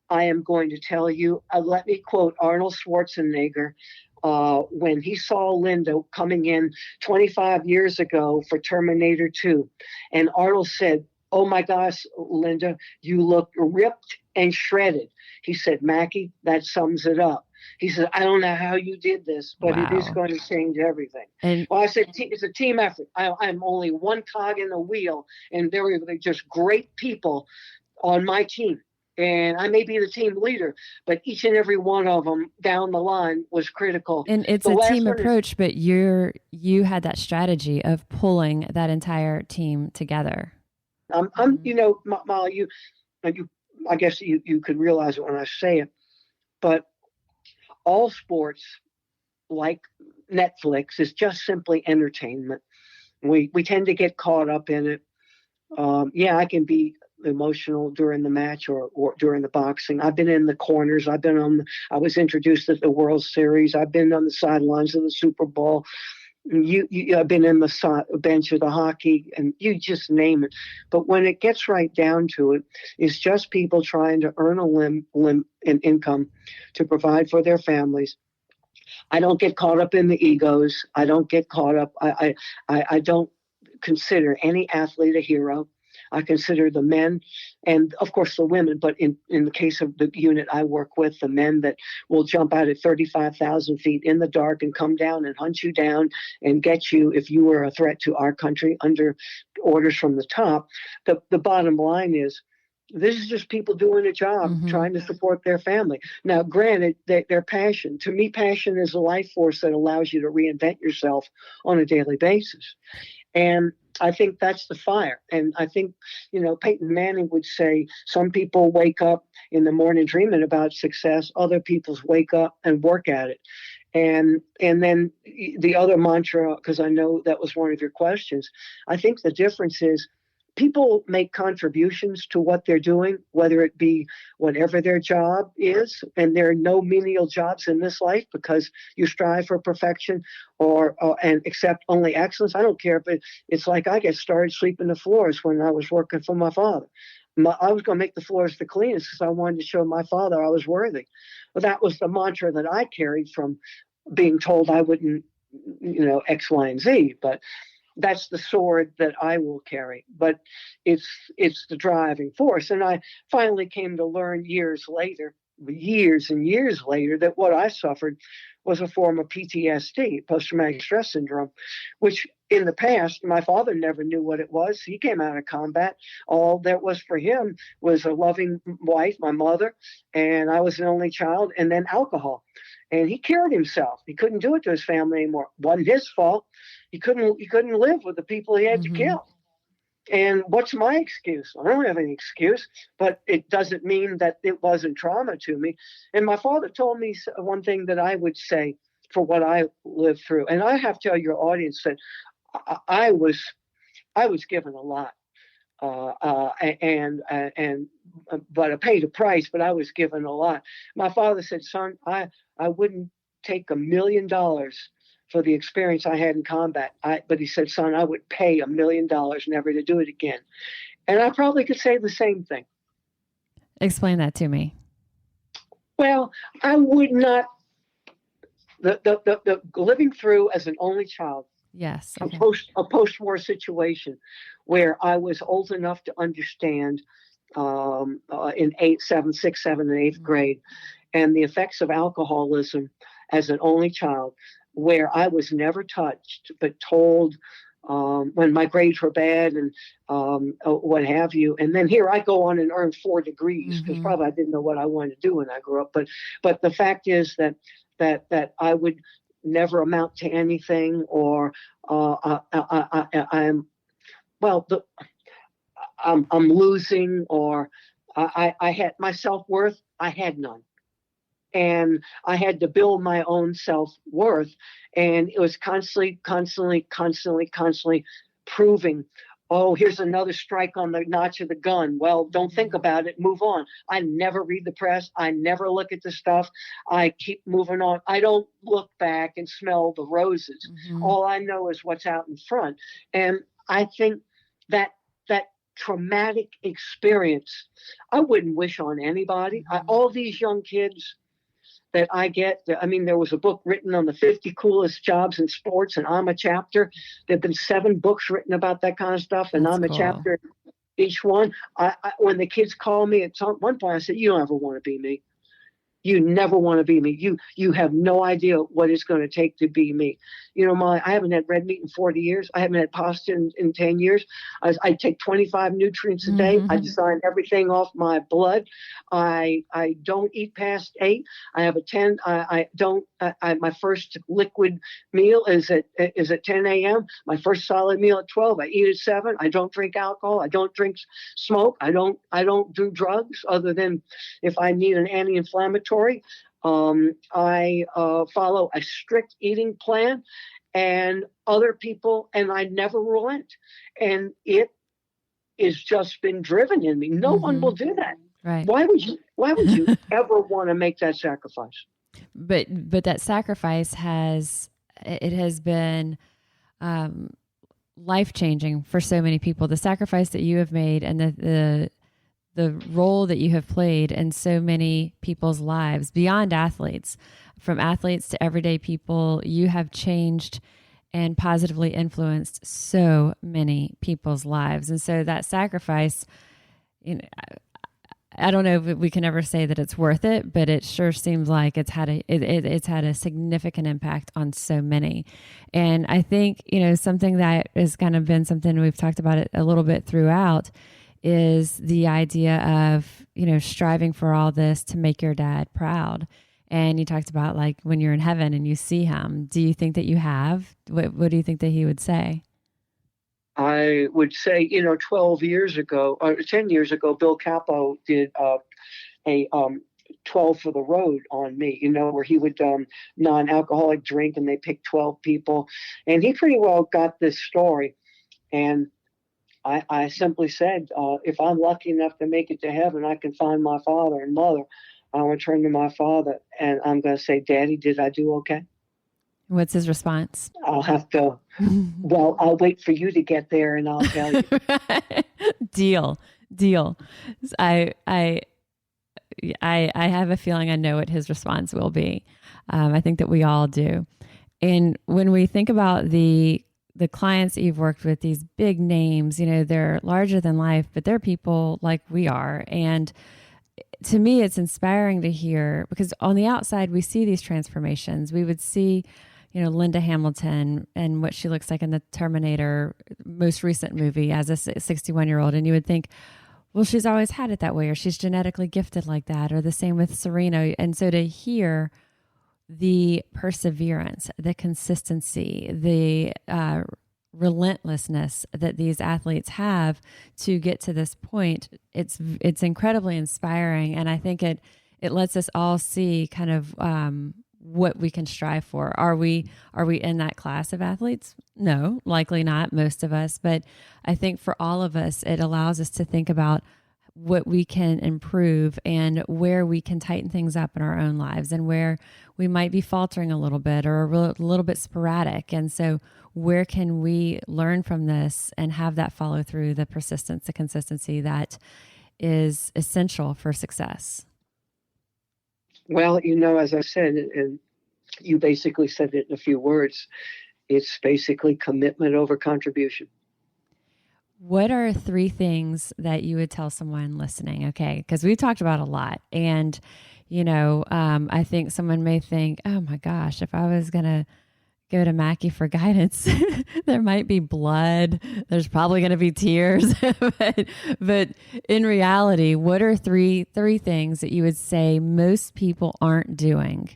I am going to tell you." Let me quote Arnold Schwarzenegger. When he saw Linda coming in 25 years ago for Terminator 2, and Arnold said, "Oh my gosh, Linda, you look ripped and shredded." He said, "Mackie, that sums it up." He said, "I don't know how you did this, but it is Wow. going to change everything." And Well, I said, it's a team effort. I'm only one cog in the wheel, and they're just great people on my team. And I may be the team leader, but each and every one of them down the line was critical. and it's The a last team one is- approach, but you had that strategy of pulling that entire team together. Molly, I guess you could realize it when I say it, but all sports, like Netflix, is just simply entertainment. We tend to get caught up in it. I can be emotional during the match or during the boxing. I've been in the corners. I was introduced at the World Series. I've been on the sidelines of the Super Bowl. I've been in the bench of the hockey, and you just name it. But when it gets right down to it, it's just people trying to earn an income to provide for their families. I don't get caught up in the egos. I don't get caught up. I don't consider any athlete a hero. I consider the men and, of course, the women. But in the case of the unit I work with, the men that will jump out at 35,000 feet in the dark and come down and hunt you down and get you if you were a threat to our country under orders from the top. The bottom line is, this is just people doing a job, trying to support their family. Now, granted, their passion. To me, passion is a life force that allows you to reinvent yourself on a daily basis. And I think that's the fire. And I think, Peyton Manning would say, some people wake up in the morning dreaming about success. Other people wake up and work at it. And then the other mantra, because I know that was one of your questions, I think the difference is, people make contributions to what they're doing, whether it be whatever their job is, and there are no menial jobs in this life because you strive for perfection and accept only excellence. I don't care, but it's like I get started sweeping the floors when I was working for my father. I was going to make the floors the cleanest because I wanted to show my father I was worthy. Well, that was the mantra that I carried from being told I wouldn't, X, Y, and Z. But that's the sword that I will carry, but it's the driving force. And I finally came to learn years and years later, that what I suffered was a form of PTSD, post-traumatic stress syndrome, which in the past, my father never knew what it was. He came out of combat. All that was for him was a loving wife, my mother, and I was an only child, and then alcohol. And he cured himself. He couldn't do it to his family anymore. It wasn't his fault. He couldn't live with the people he had to kill. And what's my excuse? I don't have any excuse, but it doesn't mean that it wasn't trauma to me. And my father told me one thing that I would say for what I lived through. And I have to tell your audience that I was given a lot. But I paid a price, but I was given a lot. My father said, "Son, I wouldn't take $1 million for the experience I had in combat. But he said, son, I would pay $1 million never to do it again." And I probably could say the same thing. Explain that to me. Well, I would not. The living through as an only child. Yes. Okay. A post-war situation where I was old enough to understand in 6th, 7th, and 8th grade, and the effects of alcoholism as an only child, where I was never touched, but told when my grades were bad and what have you. And then here I go on and earn 4 degrees because probably I didn't know what I wanted to do when I grew up. But the fact is that I would never amount to anything, or I'm losing, or I had my self-worth. I had none. and I had to build my own self-worth. And it was constantly proving, oh, here's another strike on the notch of the gun. Well, don't think about it. Move on. I never read the press. I never look at the stuff. I keep moving on. I don't look back and smell the roses. Mm-hmm. All I know is what's out in front. And I think that traumatic experience, I wouldn't wish on anybody. All these young kids that I get, I mean, there was a book written on the 50 coolest jobs in sports, and I'm a chapter. There have been 7 books written about that kind of stuff, and I'm a chapter each one. When the kids call me at one point, I said, you don't ever want to be me. You never want to be me. You have no idea what it's going to take to be me. You know, I haven't had red meat in 40 years. I haven't had pasta in 10 years. I take 25 nutrients a day. I design everything off my blood. I don't eat past 8. I have a 10. My first liquid meal is at 10 a.m. My first solid meal at 12. I eat at 7. I don't drink alcohol. I don't smoke. I don't do drugs other than if I need an anti-inflammatory. I follow a strict eating plan, and other people, and I never relent. And it is just been driven in me. No one will do that. Right. Why would you ever want to make that sacrifice? But that sacrifice has been life-changing for so many people. The sacrifice that you have made and the role that you have played in so many people's lives beyond athletes, from athletes to everyday people, you have changed and positively influenced so many people's lives. And so that sacrifice, you know, I don't know if we can ever say that it's worth it, but it sure seems like it's had a significant impact on so many. And I think, you know, something that has kind of been something we've talked about it a little bit throughout is the idea of, you know, striving for all this to make your dad proud. And you talked about, like, when you're in heaven and you see him, do you think that you have? What do you think that he would say? I would say, 12 years ago, or 10 years ago, Bill Capo did a 12 for the road on me, where he would non-alcoholic drink, and they picked 12 people. And he pretty well got this story. And I simply said, if I'm lucky enough to make it to heaven, I can find my father and mother. I want to turn to my father, and I'm going to say, Daddy, did I do okay? What's his response? I'll have to, well, I'll wait for you to get there and I'll tell you. Deal. I have a feeling I know what his response will be. I think that we all do. And when we think about the clients that you've worked with, these big names, they're larger than life, but they're people like we are. And to me, it's inspiring to hear, because on the outside, we see these transformations. We would see, Linda Hamilton and what she looks like in the Terminator most recent movie as a 61-year-old. And you would think, well, she's always had it that way, or she's genetically gifted like that, or the same with Serena. And so to hear the perseverance, the consistency, the relentlessness that these athletes have to get to this point, it's incredibly inspiring. And I think it lets us all see kind of what we can strive for. Are we in that class of athletes? No, likely not, most of us. But I think for all of us, it allows us to think about what we can improve and where we can tighten things up in our own lives, and where we might be faltering a little bit or a little bit sporadic. And so where can we learn from this and have that follow through, the persistence, the consistency that is essential for success? Well, as I said, and you basically said it in a few words, it's basically commitment over contribution. What are 3 things that you would tell someone listening? Okay, because we've talked about a lot. And, I think someone may think, oh my gosh, if I was going to go to Mackie for guidance, there might be blood. There's probably going to be tears. but in reality, what are three things that you would say most people aren't doing?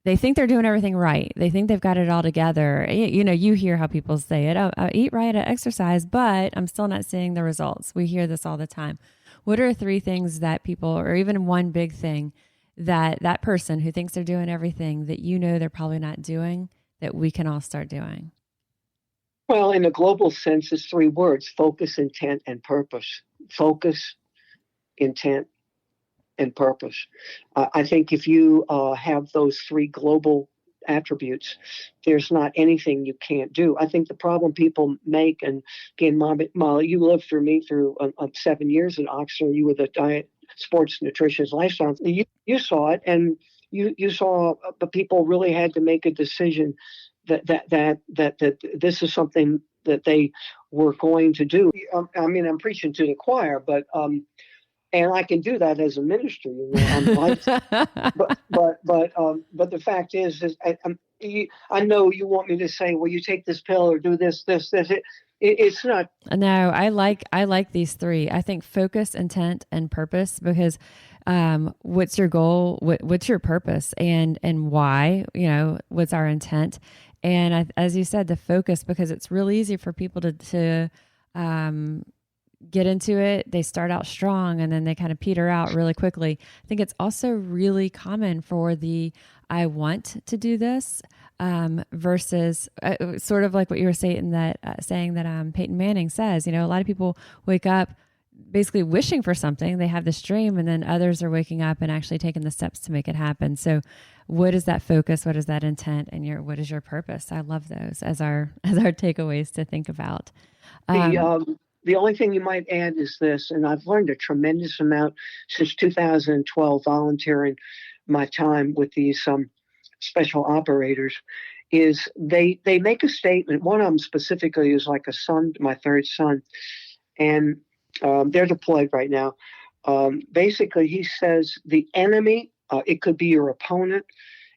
They think they're doing everything right. They think they've got it all together. You hear how people say it. Oh, I eat right, I exercise, but I'm still not seeing the results. We hear this all the time. What are 3 things that people, or even one big thing that person who thinks they're doing everything that they're probably not doing, that we can all start doing? Well, in a global sense, it's three words: focus, intent, and purpose. Focus, intent, and purpose. I think if you have those three global attributes, there's not anything you can't do. I think the problem people make, and again, Molly, you lived through me through 7 years in Oxford. You were the diet, sports, nutrition, lifestyle. You saw it, and you saw the people really had to make a decision that this is something that they were going to do. I mean, I'm preaching to the choir, but and I can do that as a minister, but the fact is I know you want me to say, well, you take this pill or do this. It's not. No, I like these three. I think focus, intent, and purpose, because what's your goal? What's your purpose, and why? What's our intent? And as you said, the focus, because it's really easy for people to get into it. They start out strong and then they kind of peter out really quickly. I think it's also really common for I want to do this versus sort of like what you were saying that Peyton Manning says. A lot of people wake up basically wishing for something. They have this dream, and then others are waking up and actually taking the steps to make it happen. So what is that focus? What is that intent? And what is your purpose? I love those as our takeaways to think about. The only thing you might add is this, and I've learned a tremendous amount since 2012 volunteering my time with these special operators, is they make a statement. One of them specifically is like a son, my third son, and they're deployed right now. Basically, he says the enemy, it could be your opponent,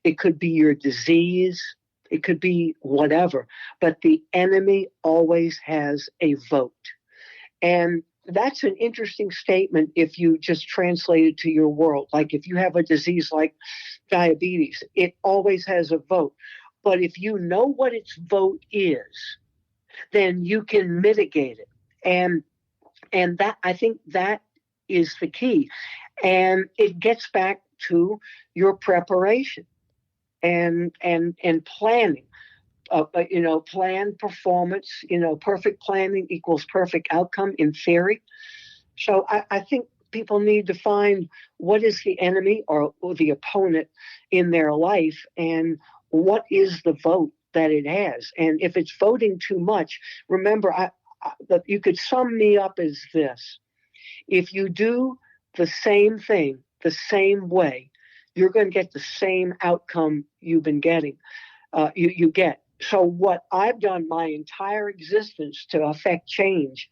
it could be your disease, it could be whatever, but the enemy always has a vote. And that's an interesting statement if you just translate it to your world. Like if you have a disease like diabetes, it always has a vote. But if you know what its vote is, then you can mitigate it. And that, I think that is the key. And it gets back to your preparation and planning. Plan, performance, perfect planning equals perfect outcome in theory. So I think people need to find what is the enemy or the opponent in their life, and what is the vote that it has. And if it's voting too much, remember, you could sum me up as this: if you do the same thing the same way, you're going to get the same outcome you've been getting. You get. So what I've done my entire existence to affect change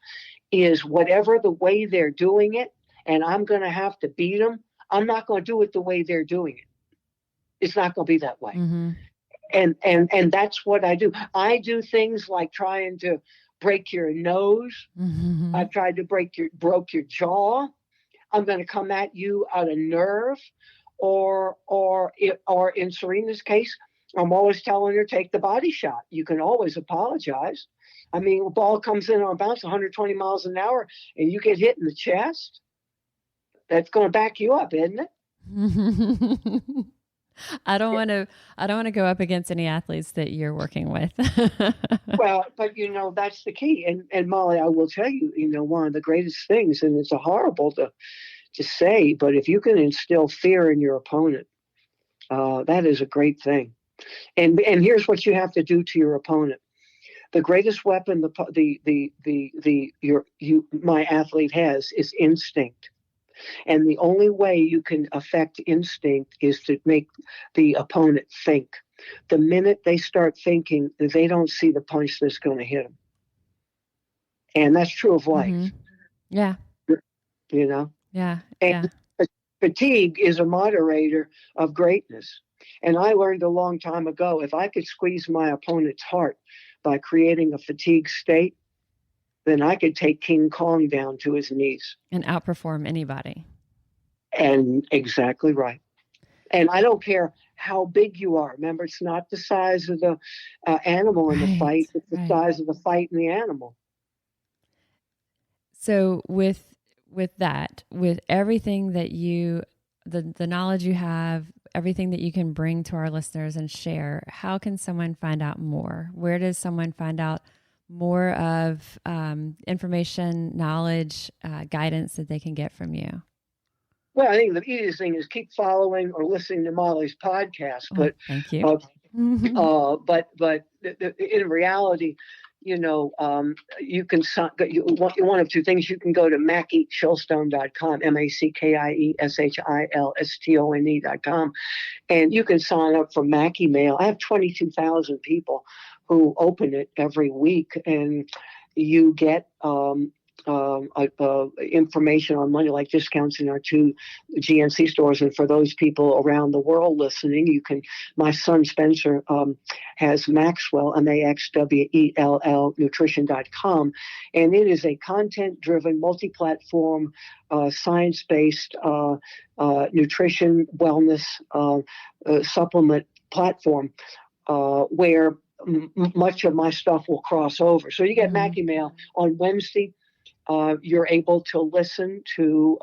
is whatever the way they're doing it, and I'm going to have to beat them, I'm not going to do it the way they're doing it. It's not going to be that way. Mm-hmm. And that's what I do. I do things like trying to break your nose. Mm-hmm. I've tried to broke your jaw. I'm going to come at you out of nerve, or in Serena's case, I'm always telling her, take the body shot. You can always apologize. I mean, a ball comes in on a bounce 120 miles an hour and you get hit in the chest. That's going to back you up, isn't it? I don't want to go up against any athletes that you're working with. Well, but that's the key. And Molly, I will tell you, one of the greatest things, and it's horrible to say, but if you can instill fear in your opponent, that is a great thing. And here's what you have to do to your opponent. The greatest weapon my athlete has is instinct. And the only way you can affect instinct is to make the opponent think. The minute they start thinking, they don't see the punch that's going to hit them. And that's true of life. Mm-hmm. Yeah. Yeah. And fatigue is a moderator of greatness. And I learned a long time ago, if I could squeeze my opponent's heart by creating a fatigue state, then I could take King Kong down to his knees. And outperform anybody. And exactly right. And I don't care how big you are. Remember, it's not the size of the animal in the fight. It's the size of the fight in the animal. So with that, with everything that the knowledge you have, everything that you can bring to our listeners and share, how can someone find out more? Where does someone find out more of information, knowledge, guidance that they can get from you? Well, I think the easiest thing is keep following or listening to Molly's podcast. Oh, thank you. But in reality, you can one of two things. You can go to MackieShilstone.com, MackieShilstone.com, and you can sign up for Mackie Mail. I have 22,000 people who open it every week, and you get information on money, like discounts in our 2 GNC stores. And for those people around the world listening, my son Spencer has Maxwell, MAXWELL nutrition.com, and it is a content-driven, multi-platform, science-based nutrition wellness supplement platform where much of my stuff will cross over. So you get Mackie Mail on Wednesday. You're able to listen to,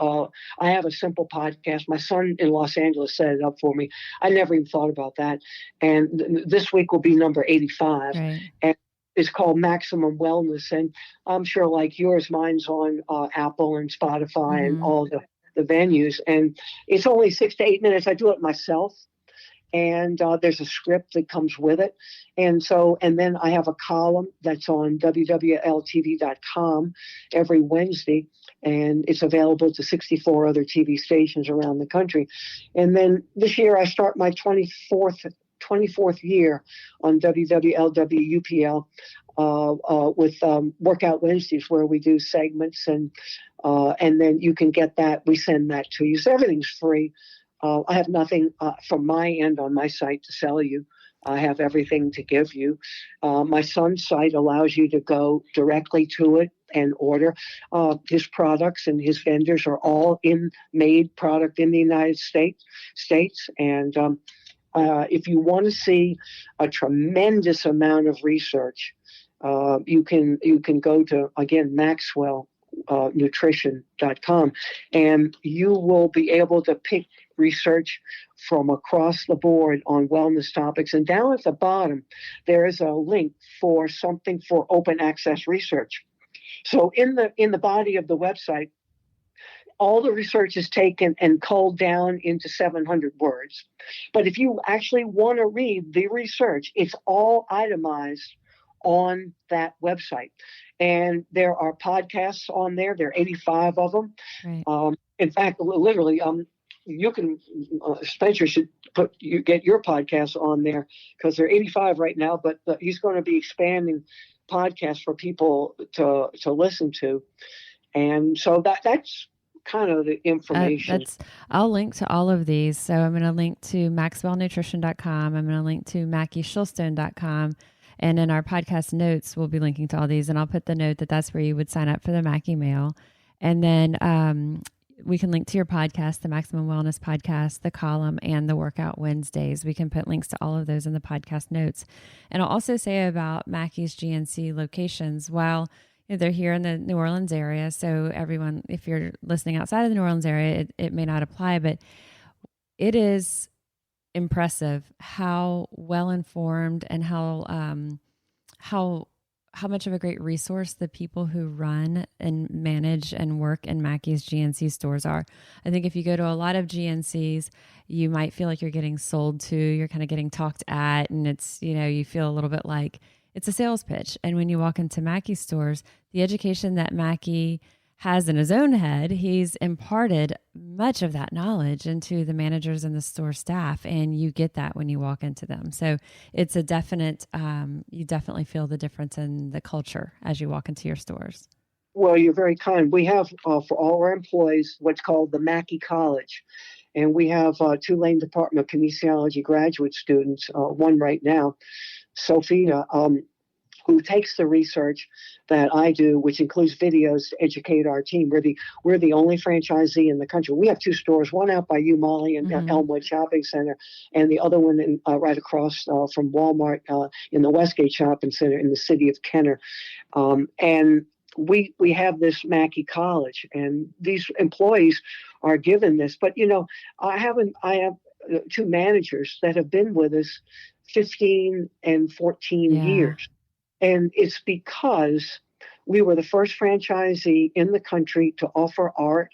I have a simple podcast. My son in Los Angeles set it up for me. I never even thought about that. And this week will be number 85. Right. And it's called Maximum Wellness. And I'm sure like yours, mine's on Apple and Spotify and all the venues. And it's only 6 to 8 minutes. I do it myself. And there's a script that comes with it. And then I have a column that's on wwltv.com every Wednesday, and it's available to 64 other TV stations around the country. And then this year I start my 24th year on WWLWUPL with Workout Wednesdays, where we do segments, and then you can get that. We send that to you. So everything's free. I have nothing from my end on my site to sell you. I have everything to give you. My son's site allows you to go directly to it and order. His products and his vendors are all made product in the United States. And if you want to see a tremendous amount of research, you can go to, again, Maxwell nutrition.com, and you will be able to pick research from across the board on wellness topics. And down at the bottom, there is a link for something for open access research. So in the body of the website, all the research is taken and culled down into 700 words. But if you actually want to read the research, it's all itemized on that website. And there are podcasts on there. There are 85 of them. Right. In fact, literally, you can, Spencer should get your podcast on there, because there are 85 right now, but he's going to be expanding podcasts for people to listen to. And so that's kind of the information. I'll link to all of these. So I'm going to link to maxwellnutrition.com. I'm going to link to MackieShilstone.com. And in our podcast notes, we'll be linking to all these. And I'll put the note that that's where you would sign up for the Mackie Mail. And then we can link to your podcast, the Maximum Wellness Podcast, the column, and the Workout Wednesdays. We can put links to all of those in the podcast notes. And I'll also say about Mackie's GNC locations, while they're here in the New Orleans area, so everyone, if you're listening outside of the New Orleans area, it may not apply, but it is impressive how well informed and how much of a great resource the people who run and manage and work in Mackie's GNC stores are. I think if you go to a lot of GNCs, you might feel like you're getting sold to, you're kind of getting talked at, and it's, you feel a little bit like it's a sales pitch. And when you walk into Mackie's stores, the education that Mackie has in his own head, he's imparted much of that knowledge into the managers and the store staff, and you get that when you walk into them. So it's a definite, you definitely feel the difference in the culture as you walk into your stores. Well, you're very kind. We have for all our employees what's called the Mackie College, and we have Tulane Department of Kinesiology graduate students, one right now, Sophia, who takes the research that I do, which includes videos to educate our team. We're the only franchisee in the country. We have 2 stores, one out by you, Molly, in Elmwood Shopping Center, and the other one right across from Walmart in the Westgate Shopping Center in the city of Kenner. And we have this Mackie College, and these employees are given this. But I have two managers that have been with us 15 and 14 years, and it's because we were the first franchisee in the country to offer our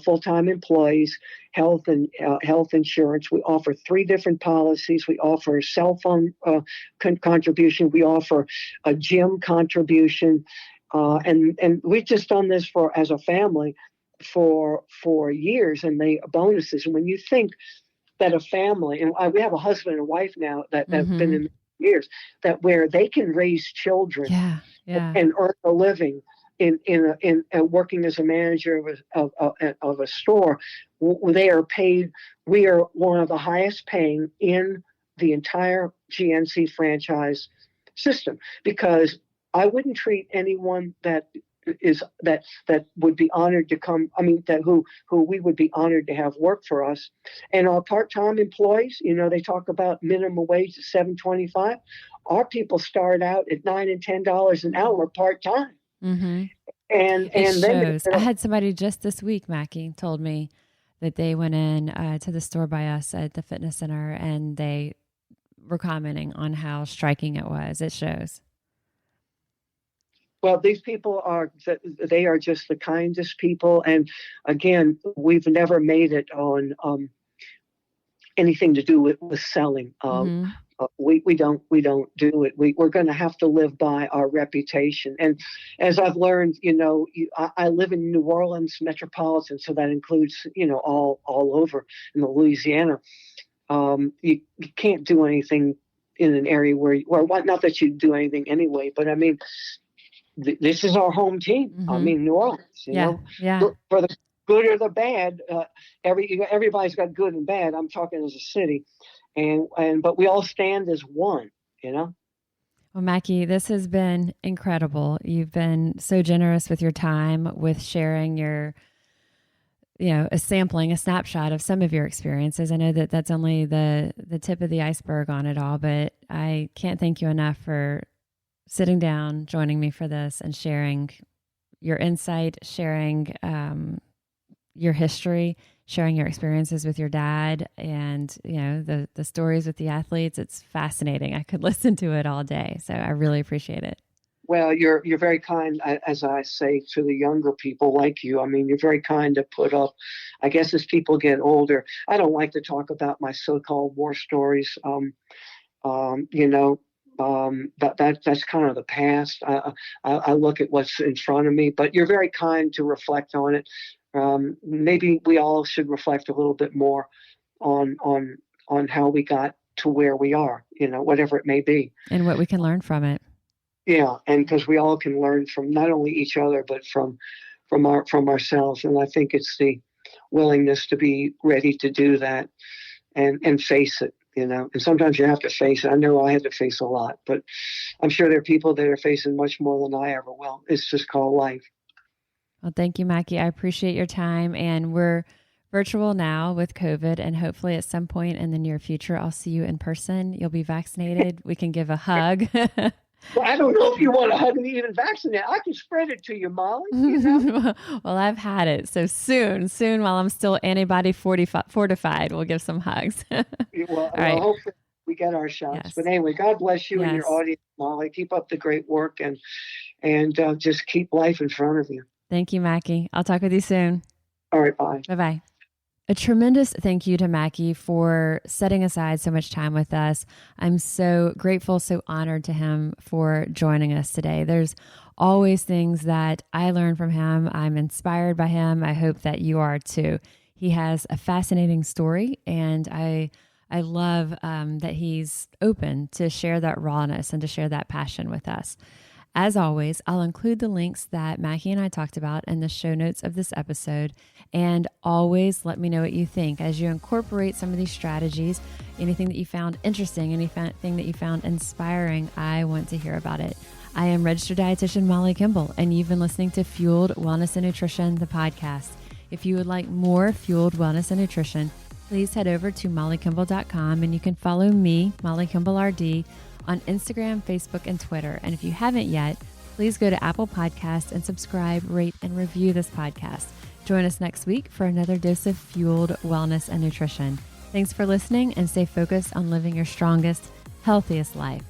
full-time employees health insurance. We offer 3 different policies. We offer cell phone contribution. We offer a gym contribution, and we've just done this as a family for years, and they bonuses. And when you think that a family, and we have a husband and wife now that have been in years, that where they can raise children and earn a living in working as a manager of a store. They are paid. We are one of the highest paying in the entire GNC franchise system, because I wouldn't treat anyone that would be honored to come. I mean, who we would be honored to have work for us. And our part-time employees, they talk about minimum wage at $7.25. Our people start out at $9 and $10 an hour part-time. Mm-hmm. And shows. I had somebody just this week, Mackie, told me that they went in to the store by us at the fitness center, and they were commenting on how striking it was. It shows. Well, these people they are just the kindest people. And again, we've never made it on anything to do with selling. We don't do it. We're going to have to live by our reputation. And as I've learned, I live in New Orleans metropolitan, so that includes, all over in the Louisiana. You can't do anything in an area not that you do anything anyway, but I mean, this is our home team. Mm-hmm. I mean, New Orleans, for the good or the bad, everybody's got good and bad. I'm talking as a city, but we all stand as one, Well, Mackie, this has been incredible. You've been so generous with your time, with sharing your, a snapshot of some of your experiences. I know that that's only the tip of the iceberg on it all, but I can't thank you enough for sitting down, joining me for this, and sharing your insight, sharing your history, sharing your experiences with your dad, and the stories with the athletes. It's fascinating. I could listen to it all day. So I really appreciate it. Well, you're very kind, as I say to the younger people like you. I mean, you're very kind to put up. I guess as people get older, I don't like to talk about my so-called war stories. That's kind of the past. I look at what's in front of me, but you're very kind to reflect on it. Maybe we all should reflect a little bit more on how we got to where we are, whatever it may be, and what we can learn from it. Yeah, and because we all can learn from not only each other but from ourselves. And I think it's the willingness to be ready to do that and face it. And sometimes you have to face it. I know I had to face a lot, but I'm sure there are people that are facing much more than I ever will. It's just called life. Well, thank you, Mackie. I appreciate your time. And we're virtual now with COVID, and hopefully at some point in the near future, I'll see you in person. You'll be vaccinated. We can give a hug. Well, I don't know if you want to hug me even vaccinated. I can spread it to you, Molly. Well, I've had it. So soon, while I'm still antibody fortified, we'll give some hugs. Well, hopefully we get our shots. Yes. But anyway, God bless you and your audience, Molly. Keep up the great work and just keep life in front of you. Thank you, Mackie. I'll talk with you soon. All right, bye. Bye-bye. A tremendous thank you to Mackie for setting aside so much time with us. I'm so grateful, so honored to him for joining us today. There's always things that I learn from him. I'm inspired by him. I hope that you are too. He has a fascinating story, and I love that he's open to share that rawness and to share that passion with us. As always, I'll include the links that Mackie and I talked about in the show notes of this episode. And always let me know what you think as you incorporate some of these strategies. Anything that you found interesting, anything that you found inspiring, I want to hear about it. I am registered dietitian Molly Kimball, and you've been listening to Fueled Wellness and Nutrition, the podcast. If you would like more Fueled Wellness and Nutrition, please head over to mollykimball.com, and you can follow me, Molly Kimball RD, on Instagram, Facebook, and Twitter. And if you haven't yet, please go to Apple Podcasts and subscribe, rate, and review this podcast. Join us next week for another dose of fueled wellness and nutrition. Thanks for listening, and stay focused on living your strongest, healthiest life.